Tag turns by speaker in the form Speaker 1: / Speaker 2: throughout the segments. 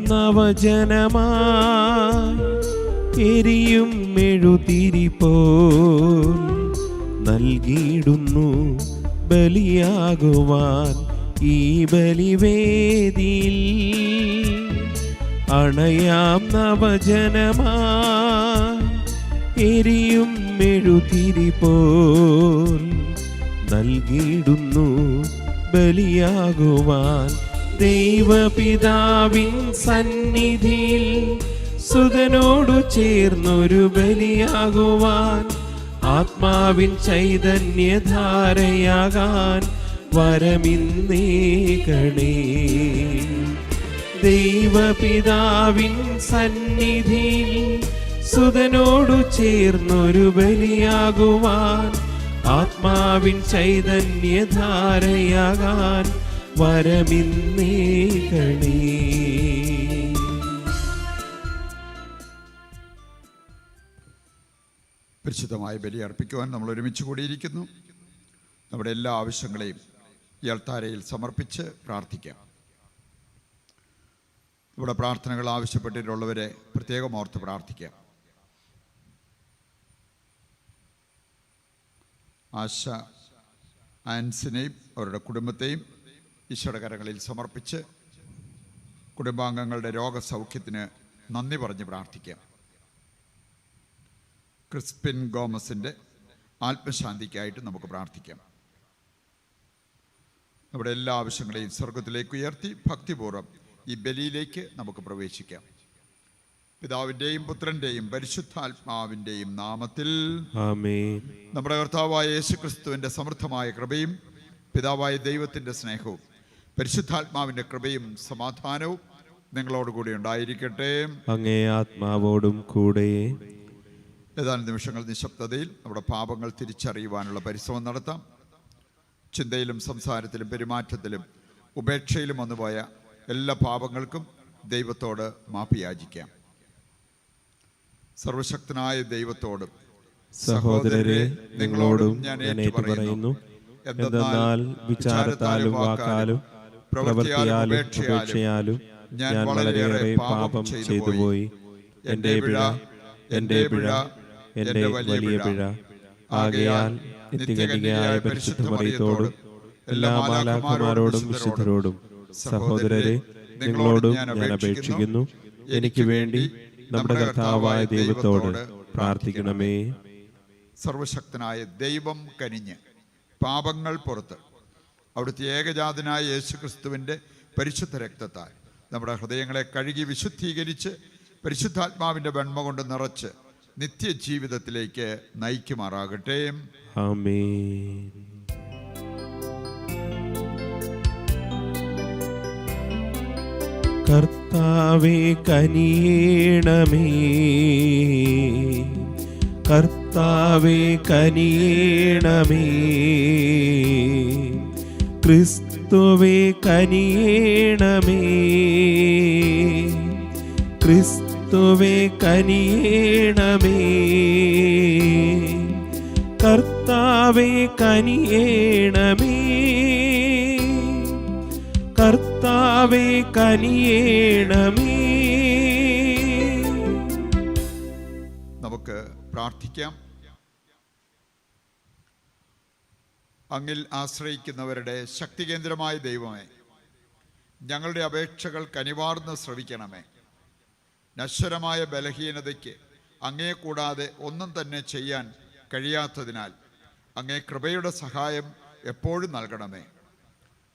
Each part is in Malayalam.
Speaker 1: നവജനമായി എരിയും മെഴുതിരി പോൽ നൽകിയിടുന്നു ബലിയാകുവാൻ ഈ ബലിവേദിയിൽ. അണയാം നവജനമായി എരിയും മെഴുതിരി പോൽ നൽകിയിടുന്നു ബലിയാകുവാൻ ദൈവപിതാവിൻ സന്നിധിയിൽ സുതനോടു ചേർന്നൊരു ബലിയാകുവാൻ ആത്മാവിൻ ചൈതന്യധാരയാകാൻ വരമിന്നേകണേ. ദൈവപിതാവിൻ സന്നിധിയിൽ സുതനോടു ചേർന്നൊരു ബലിയാകുവാൻ ആത്മാവിൻ ചൈതന്യധാരയാകാൻ വരമിന്നേകണേ.
Speaker 2: പരിശുദ്ധമായ ബലി അർപ്പിക്കുവാൻ നമ്മൾ ഒരുമിച്ച് കൂടിയിരിക്കുന്നു. നമ്മുടെ എല്ലാ ആവശ്യങ്ങളെയും ഈ അൾത്താരയിൽ സമർപ്പിച്ച് പ്രാർത്ഥിക്കാം. ഇവിടെ പ്രാർത്ഥനകൾ ആവശ്യപ്പെട്ടിട്ടുള്ളവരെ പ്രത്യേകം ഓർത്ത് പ്രാർത്ഥിക്കാം. ആശ ആൻസിനെയും അവരുടെ കുടുംബത്തെയും ഈശോയുടെ കരങ്ങളിൽ സമർപ്പിച്ച് കുടുംബാംഗങ്ങളുടെ രോഗസൗഖ്യത്തിന് നന്ദി പറഞ്ഞ് പ്രാർത്ഥിക്കാം. ക്രിസ്പിൻ ഗോമസിൻ്റെ ആത്മശാന്തിക്കായിട്ട് നമുക്ക് പ്രാർത്ഥിക്കാം. നമ്മുടെ എല്ലാ ആവശ്യങ്ങളെയും സ്വർഗത്തിലേക്ക് ഉയർത്തി ഭക്തിപൂർവ്വം ഈ ബലിയിലേക്ക് നമുക്ക് പ്രവേശിക്കാം. പിതാവിൻ്റെയും പുത്രൻ്റെയും പരിശുദ്ധാത്മാവിൻ്റെയും നാമത്തിൽ ആമേൻ. നമ്മുടെ കർത്താവായ യേശുക്രിസ്തുവിൻ്റെ സമൃദ്ധമായ കൃപയും പിതാവായ ദൈവത്തിൻ്റെ സ്നേഹവും പരിശുദ്ധാത്മാവിൻ്റെ കൃപയും സമാധാനവും നിങ്ങളോടുകൂടി ഉണ്ടായിരിക്കട്ടെ.
Speaker 1: അങ്ങേ ആത്മാവോടും കൂടെ.
Speaker 2: ഏതാനും നിമിഷങ്ങൾ നിശബ്ദതയിൽ നമ്മുടെ പാപങ്ങൾ തിരിച്ചറിയുവാനുള്ള പരിശ്രമം നടത്താം. ചിന്തയിലും സംസാരത്തിലും പെരുമാറ്റത്തിലും ഉപേക്ഷയിലും വന്നുപോയ എല്ലാ പാപങ്ങൾക്കും ദൈവത്തോട് മാപ്പ് യാചിക്കാം. സർവശക്തനായ ദൈവത്തോടും
Speaker 1: സഹോദരരെ നിങ്ങളോടും ഞാൻ ഏറ്റുപറയുന്നു, എന്തെന്നാൽ വിചാരത്താലും വാക്കാലും പ്രവൃത്തിയാലും ഉപേക്ഷയാലും ഞാൻ വളരെയേറെ പാപം ചെയ്തുപോയി. എൻ്റെ പിഴ, എൻ്റെ പിഴ, എൻ്റെ വലിയ പിഴ. ആകയാൽ നിത്യകന്യകയായ പരിശുദ്ധ മറിയത്തോടും എല്ലാ മാലാഖമാരോടും വിശുദ്ധരോടും സഹോദരരെ നിങ്ങളോടും ഞാൻ അപേക്ഷിക്കുന്നു, എനിക്ക് വേണ്ടി നമ്മുടെ കർത്താവായ ദൈവത്തോട് പ്രാർത്ഥിക്കണമേ.
Speaker 2: സർവശക്തനായ ദൈവം കനിഞ്ഞ് പാപങ്ങൾ പുറത്ത് അവിടുത്തെ ഏകജാതനായ യേശുക്രിസ്തുവിൻ്റെ പരിശുദ്ധ രക്തത്താൽ നമ്മുടെ ഹൃദയങ്ങളെ കഴുകി വിശുദ്ധീകരിച്ച് പരിശുദ്ധാത്മാവിൻ്റെ വെണ്മ കൊണ്ട് നിറച്ച് നിത്യജീവിതത്തിലേക്ക് നയിക്കുമാറാകട്ടെ.
Speaker 1: ആമേൻ. കർത്താവേ കനിയേണമേ, കർത്താവേ കനിയേണമേ, ക്രിസ്തുവേ കനിയേണമേ, ക്രിസ്തുവേ കനിയേണമേ, കർത്താവേ കനിയേണമേ, കർത്താവേ കനിയേണമേ.
Speaker 2: നമുക്ക് പ്രാർത്ഥിക്കാം. അങ്ങിൽ ആശ്രയിക്കുന്നവരുടെ ശക്തികേന്ദ്രമായ ദൈവമേ, ഞങ്ങളുടെ അപേക്ഷകൾ കനിവാർന്ന് ശ്രവിക്കണമേ. നശ്വരമായ ബലഹീനതയ്ക്ക് അങ്ങേ കൂടാതെ ഒന്നും തന്നെ ചെയ്യാൻ കഴിയാത്തതിനാൽ അങ്ങേ കൃപയുടെ സഹായം എപ്പോഴും നൽകണമേ.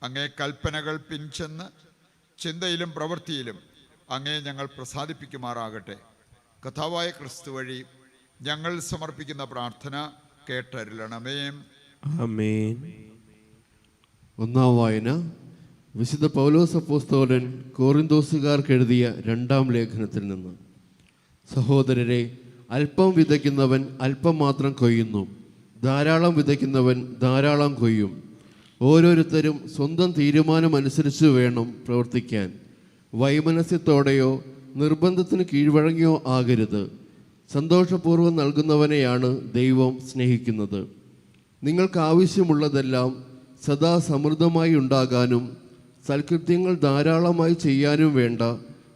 Speaker 2: അങ്ങേ കൽപ്പനകൾ പിൻചെന്ന് ചിന്തയിലും പ്രവൃത്തിയിലും അങ്ങേ ഞങ്ങൾ പ്രസാദിപ്പിക്കുമാറാകട്ടെ. കർത്താവായ ക്രിസ്തു വഴി ഞങ്ങൾ സമർപ്പിക്കുന്ന പ്രാർത്ഥന കേട്ടരുളണമേ.
Speaker 1: ആമേൻ.
Speaker 3: ഒന്നാം വായന വിശുദ്ധ പൗലോസ് അപ്പോസ്തലൻ കോറിന്തോസുകാർക്ക് എഴുതിയ 2-ാം ലേഖനത്തിൽ നിന്ന്. സഹോദരരെ, അല്പം വിതയ്ക്കുന്നവൻ അല്പം മാത്രം കൊയ്യുന്നു, ധാരാളം വിതയ്ക്കുന്നവൻ ധാരാളം കൊയ്യും. ഓരോരുത്തരും സ്വന്തം തീരുമാനമനുസരിച്ച് വേണം പ്രവർത്തിക്കാൻ. വൈമനസ്യത്തോടെയോ നിർബന്ധത്തിന് കീഴ്വഴങ്ങിയോ ആകരുത്. സന്തോഷപൂർവ്വം നൽകുന്നവനെയാണ് ദൈവം സ്നേഹിക്കുന്നത്. നിങ്ങൾക്ക് ആവശ്യമുള്ളതെല്ലാം സദാ സമൃദ്ധമായി ഉണ്ടാകാനും സൽകൃത്യങ്ങൾ ധാരാളമായി ചെയ്യാനും വേണ്ട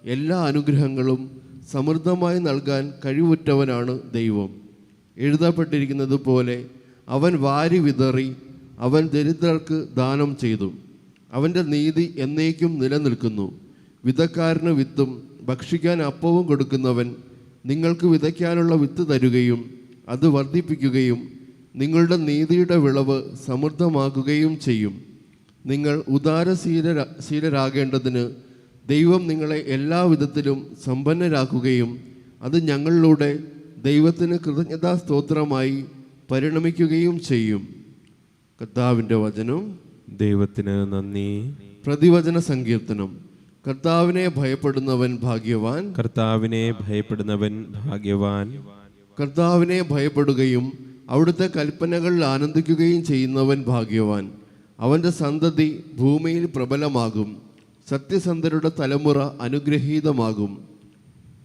Speaker 3: എല്ലാ അനുഗ്രഹങ്ങളും സമൃദ്ധമായി നൽകാൻ കഴിവുറ്റവനാണ് ദൈവം. എഴുതപ്പെട്ടിരിക്കുന്നത് പോലെ അവൻ വാരി വിതറി, അവൻ ദരിദ്രർക്ക് ദാനം ചെയ്തു. അവൻ്റെ നീതി എന്നേക്കും നിലനിൽക്കുന്നു. വിതക്കാരന് വിത്തും ഭക്ഷിക്കാൻ അപ്പവും കൊടുക്കുന്നവൻ നിങ്ങൾക്ക് വിതയ്ക്കാനുള്ള വിത്ത് തരുകയും അത് വർദ്ധിപ്പിക്കുകയും നിങ്ങളുടെ നീതിയുടെ വിളവ് സമൃദ്ധമാക്കുകയും ചെയ്യും. നിങ്ങൾ ഉദാരശീലരാകേണ്ടതിന് ദൈവം നിങ്ങളെ എല്ലാവിധത്തിലും സമ്പന്നരാക്കുകയും അത് ഞങ്ങളിലൂടെ ദൈവത്തിന് കൃതജ്ഞതാ സ്തോത്രമായി പരിണമിക്കുകയും ചെയ്യും. കർത്താവിൻ്റെ വചനം.
Speaker 1: ദൈവത്തിന് നന്ദി.
Speaker 3: പ്രതിവചന സങ്കീർത്തനം. കർത്താവിനെ ഭയപ്പെടുന്നവൻ ഭാഗ്യവാൻ.
Speaker 1: കർത്താവിനെ ഭയപ്പെടുന്നവൻ ഭാഗ്യവാൻ.
Speaker 3: കർത്താവിനെ ഭയപ്പെടുകയും അവിടുത്തെ കൽപ്പനകളിൽ ആനന്ദിക്കുകയും ചെയ്യുന്നവൻ ഭാഗ്യവാൻ. അവൻ്റെ സന്തതി ഭൂമിയിൽ പ്രബലമാകും. സത്യസന്ധരുടെ തലമുറ അനുഗ്രഹീതമാകും.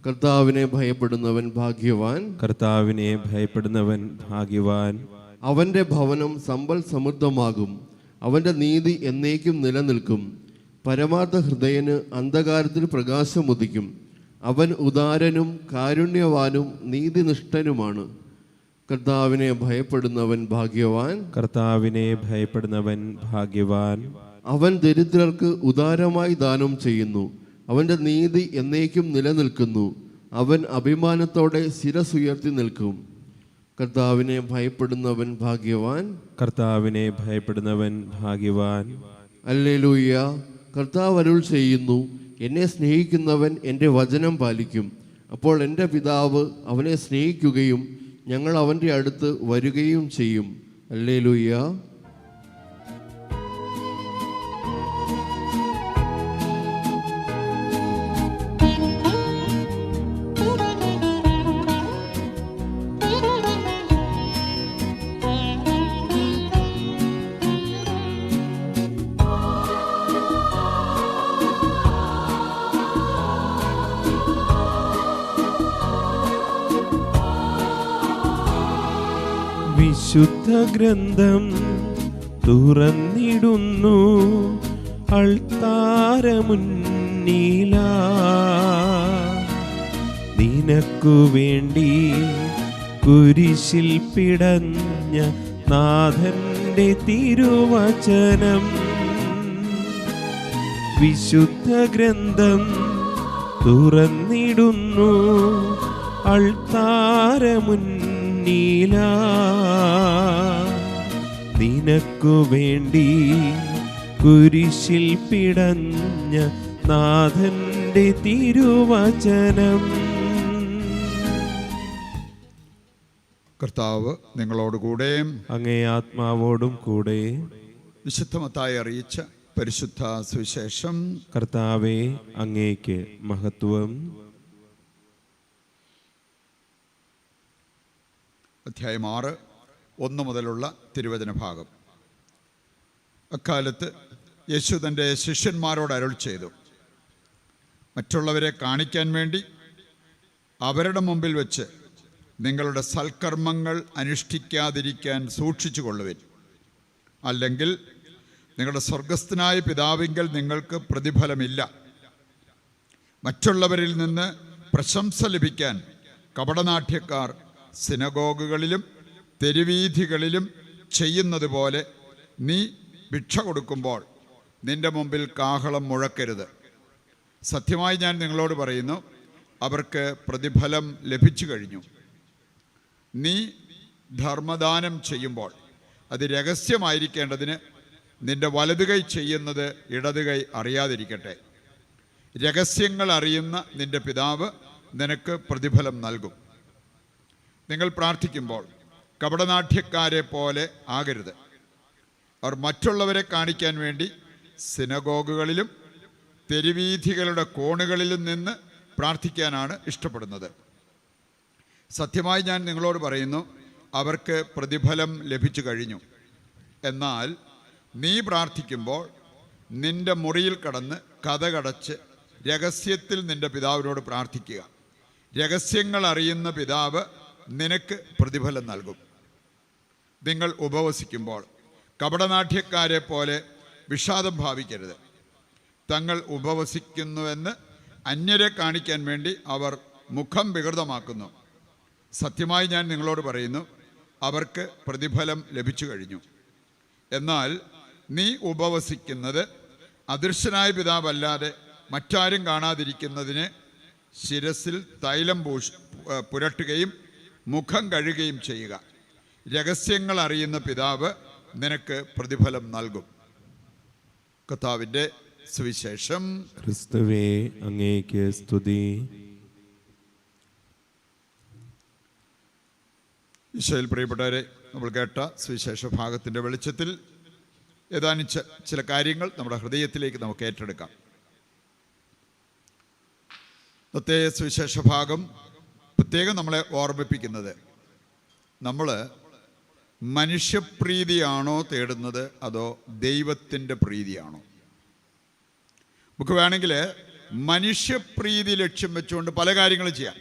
Speaker 3: കർത്താവിനെ ഭയപ്പെടുന്നവൻ ഭാഗ്യവാൻ.
Speaker 1: കർത്താവിനെ ഭയപ്പെടുന്നവൻ ഭാഗ്യവാൻ.
Speaker 3: അവൻ്റെ ഭവനം സമ്പൽ സമൃദ്ധമാകും. അവൻ്റെ നീതി എന്നേക്കും നിലനിൽക്കും. പരമാർത്ഥ ഹൃദയന് അന്ധകാരത്തിൽ പ്രകാശമുദിക്കും. അവൻ ഉദാരനും കാരുണ്യവാനും നീതിനിഷ്ഠനുമാണ്. കർത്താവിനെ ഭയപ്പെടുന്നവൻ ഭാഗ്യവാൻ.
Speaker 1: കർത്താവിനെ ഭയപ്പെടുന്നവൻ ഭാഗ്യവാൻ.
Speaker 3: അവൻ ദരിദ്രർക്ക് ഉദാരമായി ദാനം ചെയ്യുന്നു. അവൻ്റെ നീതി എന്നേക്കും നിലനിൽക്കുന്നു. അവൻ അഭിമാനത്തോടെ ശിരസുയർത്തി നിൽക്കും. കർത്താവിനെ ഭയപ്പെടുന്നവൻ ഭാഗ്യവാൻ.
Speaker 1: കർത്താവിനെ ഭയപ്പെടുന്നവൻ ഭാഗ്യവാൻ.
Speaker 3: ഹല്ലേലൂയ. കർത്താവ് അരുൾ ചെയ്യുന്നു, എന്നെ സ്നേഹിക്കുന്നവൻ എൻ്റെ വചനം പാലിക്കും. അപ്പോൾ എൻ്റെ പിതാവ് അവനെ സ്നേഹിക്കുകയും ഞങ്ങൾ അവൻ്റെ അടുത്ത് വരികയും ചെയ്യും. ഹല്ലേലൂയ.
Speaker 1: വിശുദ്ധ ഗ്രന്ഥം തുറന്നിടുന്നു അൾത്താരമുന്നില. നിനക്കു വേണ്ടി കുരിശിൽ പിടഞ്ഞ നാഥന്റെ തിരുവചനം. വിശുദ്ധ ഗ്രന്ഥം തുറന്നിടുന്നു അൾത്താരമുന്നില. നിനക്കു വേണ്ടി കുരിശിൽ പിടഞ്ഞ നാഥന്റെ തിരുവചനം.
Speaker 2: കർത്താവ് നിങ്ങളോടുകൂടെ
Speaker 1: അങ്ങേ ആത്മാവോടും കൂടെ.
Speaker 2: വിശുദ്ധ മത്തായി അറിയിച്ച പരിശുദ്ധ സുവിശേഷം.
Speaker 1: കർത്താവേ, അങ്ങേക്ക് മഹത്വം.
Speaker 2: അധ്യായം 6, 1 മുതലുള്ള തിരുവചന ഭാഗം. അക്കാലത്ത് യേശു തൻ്റെ ശിഷ്യന്മാരോട് അരുൾ ചെയ്തു, മറ്റുള്ളവരെ കാണിക്കാൻ വേണ്ടി അവരുടെ മുമ്പിൽ വെച്ച് നിങ്ങളുടെ സൽക്കർമ്മങ്ങൾ അനുഷ്ഠിക്കാതിരിക്കാൻ സൂക്ഷിച്ചു കൊള്ളുവിൻ. അല്ലെങ്കിൽ നിങ്ങളുടെ സ്വർഗസ്ഥനായ പിതാവിങ്കൽ നിങ്ങൾക്ക് പ്രതിഫലമില്ല. മറ്റുള്ളവരിൽ നിന്ന് പ്രശംസ ലഭിക്കാൻ കപടനാട്യക്കാർ സിനഗോഗുകളിലും തെരുവീഥികളിലും ചെയ്യുന്നത് പോലെ നീ ഭിക്ഷ കൊടുക്കുമ്പോൾ നിന്റെ മുമ്പിൽ കാഹളം മുഴക്കരുത്. സത്യമായി ഞാൻ നിങ്ങളോട് പറയുന്നു, അവർക്ക് പ്രതിഫലം ലഭിച്ചു കഴിഞ്ഞു. നീ ധർമ്മദാനം ചെയ്യുമ്പോൾ അത് രഹസ്യമായിരിക്കേണ്ടതിന് നിന്റെ വലതുകൈ ചെയ്യുന്നത് ഇടതുകൈ അറിയാതിരിക്കട്ടെ. രഹസ്യങ്ങൾ അറിയുന്ന നിന്റെ പിതാവ് നിനക്ക് പ്രതിഫലം നൽകും. നിങ്ങൾ പ്രാർത്ഥിക്കുമ്പോൾ കപടനാട്യക്കാരെ പോലെ ആകരുത്. അവർ മറ്റുള്ളവരെ കാണിക്കാൻ വേണ്ടി സിനഗോഗുകളിലും തെരുവീഥികളുടെ കോണുകളിലും നിന്ന് പ്രാർത്ഥിക്കാനാണ് ഇഷ്ടപ്പെടുന്നത്. സത്യമായി ഞാൻ നിങ്ങളോട് പറയുന്നു, അവർക്ക് പ്രതിഫലം ലഭിച്ചു കഴിഞ്ഞു. എന്നാൽ നീ പ്രാർത്ഥിക്കുമ്പോൾ നിന്റെ മുറിയിൽ കടന്ന് കതകടച്ച് രഹസ്യത്തിൽ നിന്റെ പിതാവിനോട് പ്രാർത്ഥിക്കുക. രഹസ്യങ്ങൾ അറിയുന്ന പിതാവ് നിനക്ക് പ്രതിഫലം നൽകും. നിങ്ങൾ ഉപവസിക്കുമ്പോൾ കപടനാട്യക്കാരെ പോലെ വിഷാദം ഭാവിക്കരുത്. തങ്ങൾ ഉപവസിക്കുന്നുവെന്ന് അന്യരെ കാണിക്കാൻ വേണ്ടി അവർ മുഖം വികൃതമാക്കുന്നു. സത്യമായി ഞാൻ നിങ്ങളോട് പറയുന്നു, അവർക്ക് പ്രതിഫലം ലഭിച്ചു കഴിഞ്ഞു. എന്നാൽ നീ ഉപവസിക്കുന്നത് അദൃശ്യനായ പിതാവല്ലാതെ മറ്റാരും കാണാതിരിക്കുന്നതിന് ശിരസിൽ തൈലം പുരട്ടുകയും മുഖം കഴുകുകയും ചെയ്യുക. രഹസ്യങ്ങൾ അറിയുന്ന പിതാവ് നിനക്ക് പ്രതിഫലം നൽകും. കർത്താവിൻ്റെ സുവിശേഷം.
Speaker 1: ക്രിസ്തുവേ, അങ്ങേക്ക് സ്തുതി.
Speaker 2: ഈശോയിൽ പ്രിയപ്പെട്ടവരെ, നമ്മൾ കേട്ട സുവിശേഷ ഭാഗത്തിൻ്റെ വെളിച്ചത്തിൽ ഏതാനും ചില കാര്യങ്ങൾ നമ്മുടെ ഹൃദയത്തിലേക്ക് നമുക്ക് ഏറ്റെടുക്കാം. ഇന്നത്തെ സുവിശേഷ ഭാഗം പ്രത്യേകം നമ്മളെ ഓർമ്മിപ്പിക്കുന്നത്, നമ്മൾ മനുഷ്യപ്രീതിയാണോ തേടുന്നത് അതോ ദൈവത്തിൻ്റെ പ്രീതിയാണോ? നമുക്ക് വേണമെങ്കിൽ മനുഷ്യപ്രീതി ലക്ഷ്യം വെച്ചുകൊണ്ട് പല കാര്യങ്ങളും ചെയ്യാം.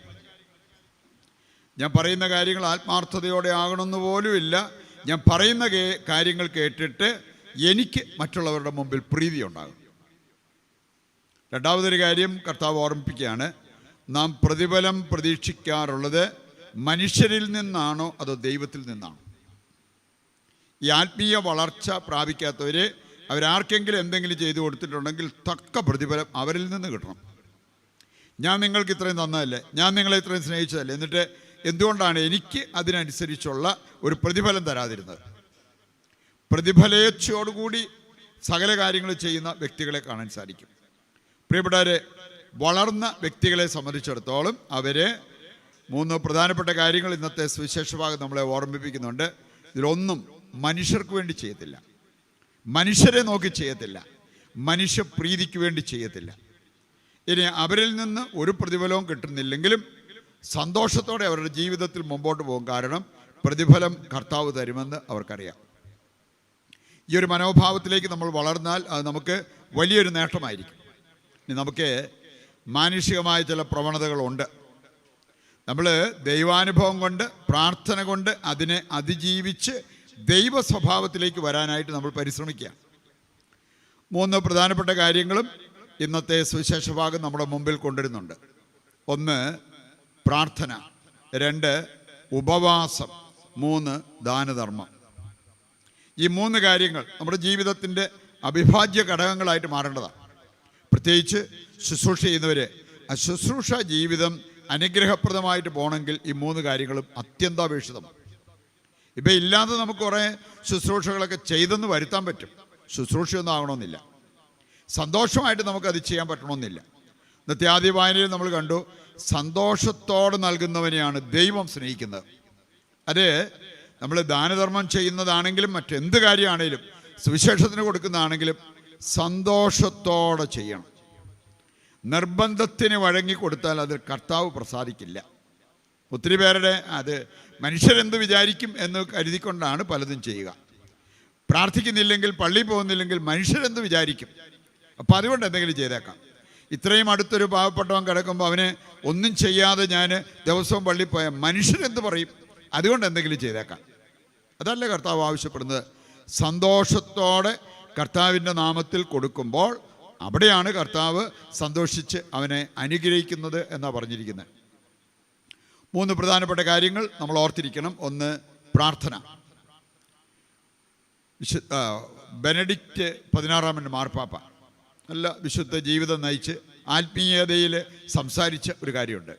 Speaker 2: ഞാൻ പറയുന്ന കാര്യങ്ങൾ ആത്മാർത്ഥതയോടെ ആകണമെന്ന് പോലുമില്ല. ഞാൻ പറയുന്ന കാര്യങ്ങൾ കേട്ടിട്ട് എനിക്ക് മറ്റുള്ളവരുടെ മുമ്പിൽ പ്രീതി ഉണ്ടാകും. രണ്ടാമതൊരു കാര്യം കർത്താവ് ഓർമ്മിപ്പിക്കുകയാണ്, നാം പ്രതിഫലം പ്രതീക്ഷിക്കാറുള്ളത് മനുഷ്യരിൽ നിന്നാണോ അതോ ദൈവത്തിൽ നിന്നാണോ? ഈ ആത്മീയ വളർച്ച പ്രാപിക്കാത്തവർ അവരാർക്കെങ്കിലും എന്തെങ്കിലും ചെയ്തു കൊടുത്തിട്ടുണ്ടെങ്കിൽ തക്ക പ്രതിഫലം അവരിൽ നിന്ന് കിട്ടണം. ഞാൻ നിങ്ങൾക്ക് ഇത്രയും തന്നതല്ലേ, ഞാൻ നിങ്ങളെ ഇത്രയും സ്നേഹിച്ചതല്ലേ, എന്നിട്ട് എന്തുകൊണ്ടാണ് എനിക്ക് അതിനനുസരിച്ചുള്ള ഒരു പ്രതിഫലം തരാതിരുന്നത്? പ്രതിഫലേച്ഛയോടുകൂടി സകല കാര്യങ്ങൾ ചെയ്യുന്ന വ്യക്തികളെ കാണാൻ സാധിക്കും. പ്രിയപ്പെട്ടവരെ, വളർന്ന വ്യക്തികളെ സംബന്ധിച്ചിടത്തോളം അവർ 3 പ്രധാനപ്പെട്ട കാര്യങ്ങൾ ഇന്നത്തെ സുവിശേഷ ഭാഗം നമ്മളെ ഓർമ്മിപ്പിക്കുന്നുണ്ട്. ഇതിലൊന്നും മനുഷ്യർക്ക് വേണ്ടി ചെയ്യത്തില്ല, മനുഷ്യരെ നോക്കി ചെയ്യത്തില്ല, മനുഷ്യപ്രീതിക്ക് വേണ്ടി ചെയ്യത്തില്ല. ഇനി അവരിൽ നിന്ന് ഒരു പ്രതിഫലവും കിട്ടുന്നില്ലെങ്കിലും സന്തോഷത്തോടെ അവരുടെ ജീവിതത്തിൽ മുമ്പോട്ട് പോകും. കാരണം പ്രതിഫലം കർത്താവ് തരുമെന്ന് അവർക്കറിയാം. ഈ ഒരു മനോഭാവത്തിലേക്ക് നമ്മൾ വളർന്നാൽ അത് നമുക്ക് വലിയൊരു നേട്ടമായിരിക്കും. ഇനി നമുക്ക് മാനുഷികമായ ചില പ്രവണതകളുണ്ട്. നമ്മൾ ദൈവാനുഭവം കൊണ്ട്, പ്രാർത്ഥന കൊണ്ട് അതിനെ അതിജീവിച്ച് ദൈവ സ്വഭാവത്തിലേക്ക് വരാനായിട്ട് നമ്മൾ പരിശ്രമിക്കുക. 3 പ്രധാനപ്പെട്ട കാര്യങ്ങളും ഇന്നത്തെ സുവിശേഷ ഭാഗം നമ്മുടെ മുമ്പിൽ കൊണ്ടുവരുന്നുണ്ട്. 1 പ്രാർത്ഥന, 2 ഉപവാസം, 3 ദാനധർമ്മം. ഈ 3 കാര്യങ്ങൾ നമ്മുടെ ജീവിതത്തിൻ്റെ അവിഭാജ്യ ഘടകങ്ങളായിട്ട് മാറേണ്ടതാണ്. പ്രത്യേകിച്ച് ശുശ്രൂഷ ചെയ്യുന്നവർ ആ ശുശ്രൂഷ ജീവിതം അനുഗ്രഹപ്രദമായിട്ട് പോകണമെങ്കിൽ ഈ 3 കാര്യങ്ങളും അത്യന്താപേക്ഷിതമാണ്. ഇപ്പം ഇല്ലാതെ നമുക്ക് കുറേ ശുശ്രൂഷകളൊക്കെ ചെയ്തെന്ന് വരുത്താൻ പറ്റും. ശുശ്രൂഷയൊന്നും ആകണമെന്നില്ല. സന്തോഷമായിട്ട് നമുക്കത് ചെയ്യാൻ പറ്റണമെന്നില്ല. ഇന്നത്തെ ആദ്യ വായനയിൽ നമ്മൾ കണ്ടു, സന്തോഷത്തോടെ നൽകുന്നവനെയാണ് ദൈവം സ്നേഹിക്കുന്നത്. അത് നമ്മൾ ദാനധർമ്മം ചെയ്യുന്നതാണെങ്കിലും മറ്റെന്ത് കാര്യമാണെങ്കിലും സുവിശേഷത്തിന് കൊടുക്കുന്നതാണെങ്കിലും സന്തോഷത്തോടെ ചെയ്യണം. നിർബന്ധത്തിന് വഴങ്ങിക്കൊടുത്താൽ അതിൽ കർത്താവ് പ്രസാദിക്കില്ല. ഒത്തിരി പേരുടെ അത് മനുഷ്യരെന്ത് വിചാരിക്കും എന്ന് കരുതിക്കൊണ്ടാണ് പലതും ചെയ്യുക. പ്രാർത്ഥിക്കുന്നില്ലെങ്കിൽ, പള്ളിയിൽ പോകുന്നില്ലെങ്കിൽ മനുഷ്യരെന്ത് വിചാരിക്കും, അപ്പം അതുകൊണ്ട് എന്തെങ്കിലും ചെയ്തേക്കാം. ഇത്രയും അടുത്തൊരു പാവപ്പെട്ടവൻ കിടക്കുമ്പോൾ അവന് ഒന്നും ചെയ്യാതെ ഞാൻ ദിവസവും പള്ളിയിൽ പോയാൽ മനുഷ്യരെന്ത് പറയും, അതുകൊണ്ട് എന്തെങ്കിലും ചെയ്തേക്കാം. അതല്ല കർത്താവ് ആവശ്യപ്പെടുന്നത്. സന്തോഷത്തോടെ കർത്താവിൻ്റെ നാമത്തിൽ കൊടുക്കുമ്പോൾ അവിടെയാണ് കർത്താവ് സന്തോഷിച്ച് അവനെ അനുഗ്രഹിക്കുന്നത് എന്നാണ് പറഞ്ഞിരിക്കുന്നത്. 3 പ്രധാനപ്പെട്ട കാര്യങ്ങൾ നമ്മൾ ഓർത്തിരിക്കണം. 1 പ്രാർത്ഥന. ബെനഡിക്റ്റ് 16 മാർപ്പാപ്പ നല്ല വിശുദ്ധ ജീവിതം നയിച്ച് ആത്മീയതയിൽ സംസാരിച്ച ഒരു കാര്യമുണ്ട്.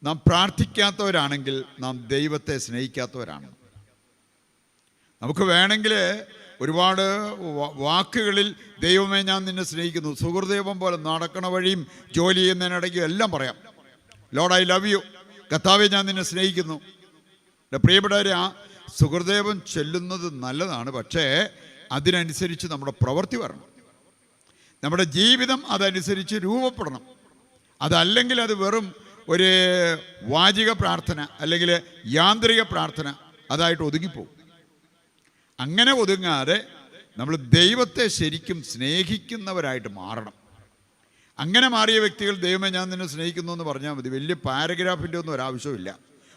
Speaker 2: നാം പ്രാർത്ഥിക്കാത്തവരാണെങ്കിൽ നാം ദൈവത്തെ സ്നേഹിക്കാത്തവരാണ്. നമുക്ക് വേണമെങ്കിൽ ഒരുപാട് വാക്കുകളിൽ ദൈവമേ ഞാൻ നിന്നെ സ്നേഹിക്കുന്നു, സുഹൃദേവം പോലെ നടക്കണ വഴിയും ജോലി ചെയ്യുന്നതിനിടയ്ക്കും എല്ലാം പറയാം. ലോർഡ് ഐ ലവ് യു, കർത്താവേ ഞാൻ നിന്നെ സ്നേഹിക്കുന്നു. പ്രിയപ്പെട്ടവരെ, ആ സുഹൃദേവൻ ചൊല്ലുന്നത് നല്ലതാണ്. പക്ഷേ അതിനനുസരിച്ച് നമ്മുടെ പ്രവൃത്തി വരണം, നമ്മുടെ ജീവിതം അതനുസരിച്ച് രൂപപ്പെടണം. അതല്ലെങ്കിൽ അത് വെറും ഒരു വാചിക പ്രാർത്ഥന അല്ലെങ്കിൽ യാന്ത്രിക പ്രാർത്ഥന അതായിട്ട് ഒതുങ്ങിപ്പോകും. അങ്ങനെ ഒതുങ്ങാതെ നമ്മൾ ദൈവത്തെ ശരിക്കും സ്നേഹിക്കുന്നവരായിട്ട് മാറണം. അങ്ങനെ മാറിയ വ്യക്തികൾ ദൈവമേ ഞാൻ നിന്നെ സ്നേഹിക്കുന്നു എന്ന് പറഞ്ഞാൽ മതി. വലിയ പാരഗ്രാഫിൻ്റെ ഒന്നും ഒരാവശ്യമില്ല.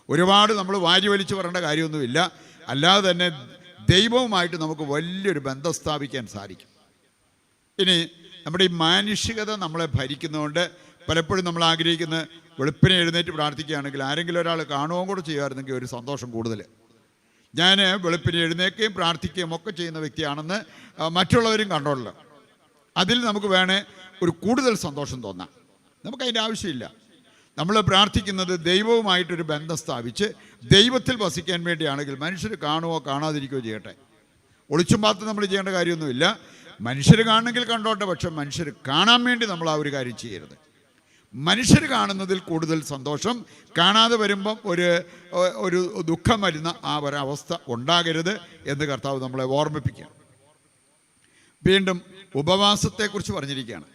Speaker 2: ഒരുപാട് നമ്മൾ വാരി വലിച്ചു പറയേണ്ട കാര്യമൊന്നുമില്ല. അല്ലാതെ തന്നെ ദൈവവുമായിട്ട് നമുക്ക് വലിയൊരു ബന്ധം സ്ഥാപിക്കാൻ സാധിക്കും. ഇനി നമ്മുടെ ഈ മാനുഷികത നമ്മളെ ഭരിക്കുന്നതുകൊണ്ട് പലപ്പോഴും നമ്മൾ ആഗ്രഹിക്കുന്നത് വെളുപ്പിനെ എഴുന്നേറ്റ് പ്രാർത്ഥിക്കുകയാണെങ്കിൽ ആരെങ്കിലും ഒരാൾ കാണുകയും കൂടെ ചെയ്യുമായിരുന്നെങ്കിൽ ഒരു സന്തോഷം കൂടുതൽ. ഞാൻ വെളുപ്പിനെ എഴുന്നേൽക്കുകയും പ്രാർത്ഥിക്കുകയും ഒക്കെ ചെയ്യുന്ന വ്യക്തിയാണെന്ന് മറ്റുള്ളവരും കണ്ടോളൂ. അതിൽ നമുക്ക് വേണേൽ ഒരു കൂടുതൽ സന്തോഷം തോന്നാം. നമുക്കതിൻ്റെ ആവശ്യമില്ല. നമ്മൾ പ്രാർത്ഥിക്കുന്നത് ദൈവവുമായിട്ടൊരു ബന്ധം സ്ഥാപിച്ച് ദൈവത്തിൽ വസിക്കാൻ വേണ്ടിയാണെങ്കിൽ മനുഷ്യർ കാണുകയോ കാണാതിരിക്കുകയോ ചെയ്യട്ടെ. ഒളിച്ചും പാത്ത് നമ്മൾ ചെയ്യേണ്ട കാര്യമൊന്നുമില്ല. മനുഷ്യർ കാണണമെങ്കിൽ കണ്ടോട്ടെ, പക്ഷെ മനുഷ്യർ കാണാൻ വേണ്ടി നമ്മൾ ആ ഒരു കാര്യം ചെയ്യരുത്. മനുഷ്യർ കാണുന്നതിൽ കൂടുതൽ സന്തോഷം കാണാതെ വരുമ്പം ഒരു ദുഃഖം വരുന്ന ആ ഒരവസ്ഥ ഉണ്ടാകരുത് എന്ന് കർത്താവ് നമ്മളെ ഓർമ്മിപ്പിക്കുക. വീണ്ടും ഉപവാസത്തെക്കുറിച്ച് പറഞ്ഞിരിക്കുകയാണ്.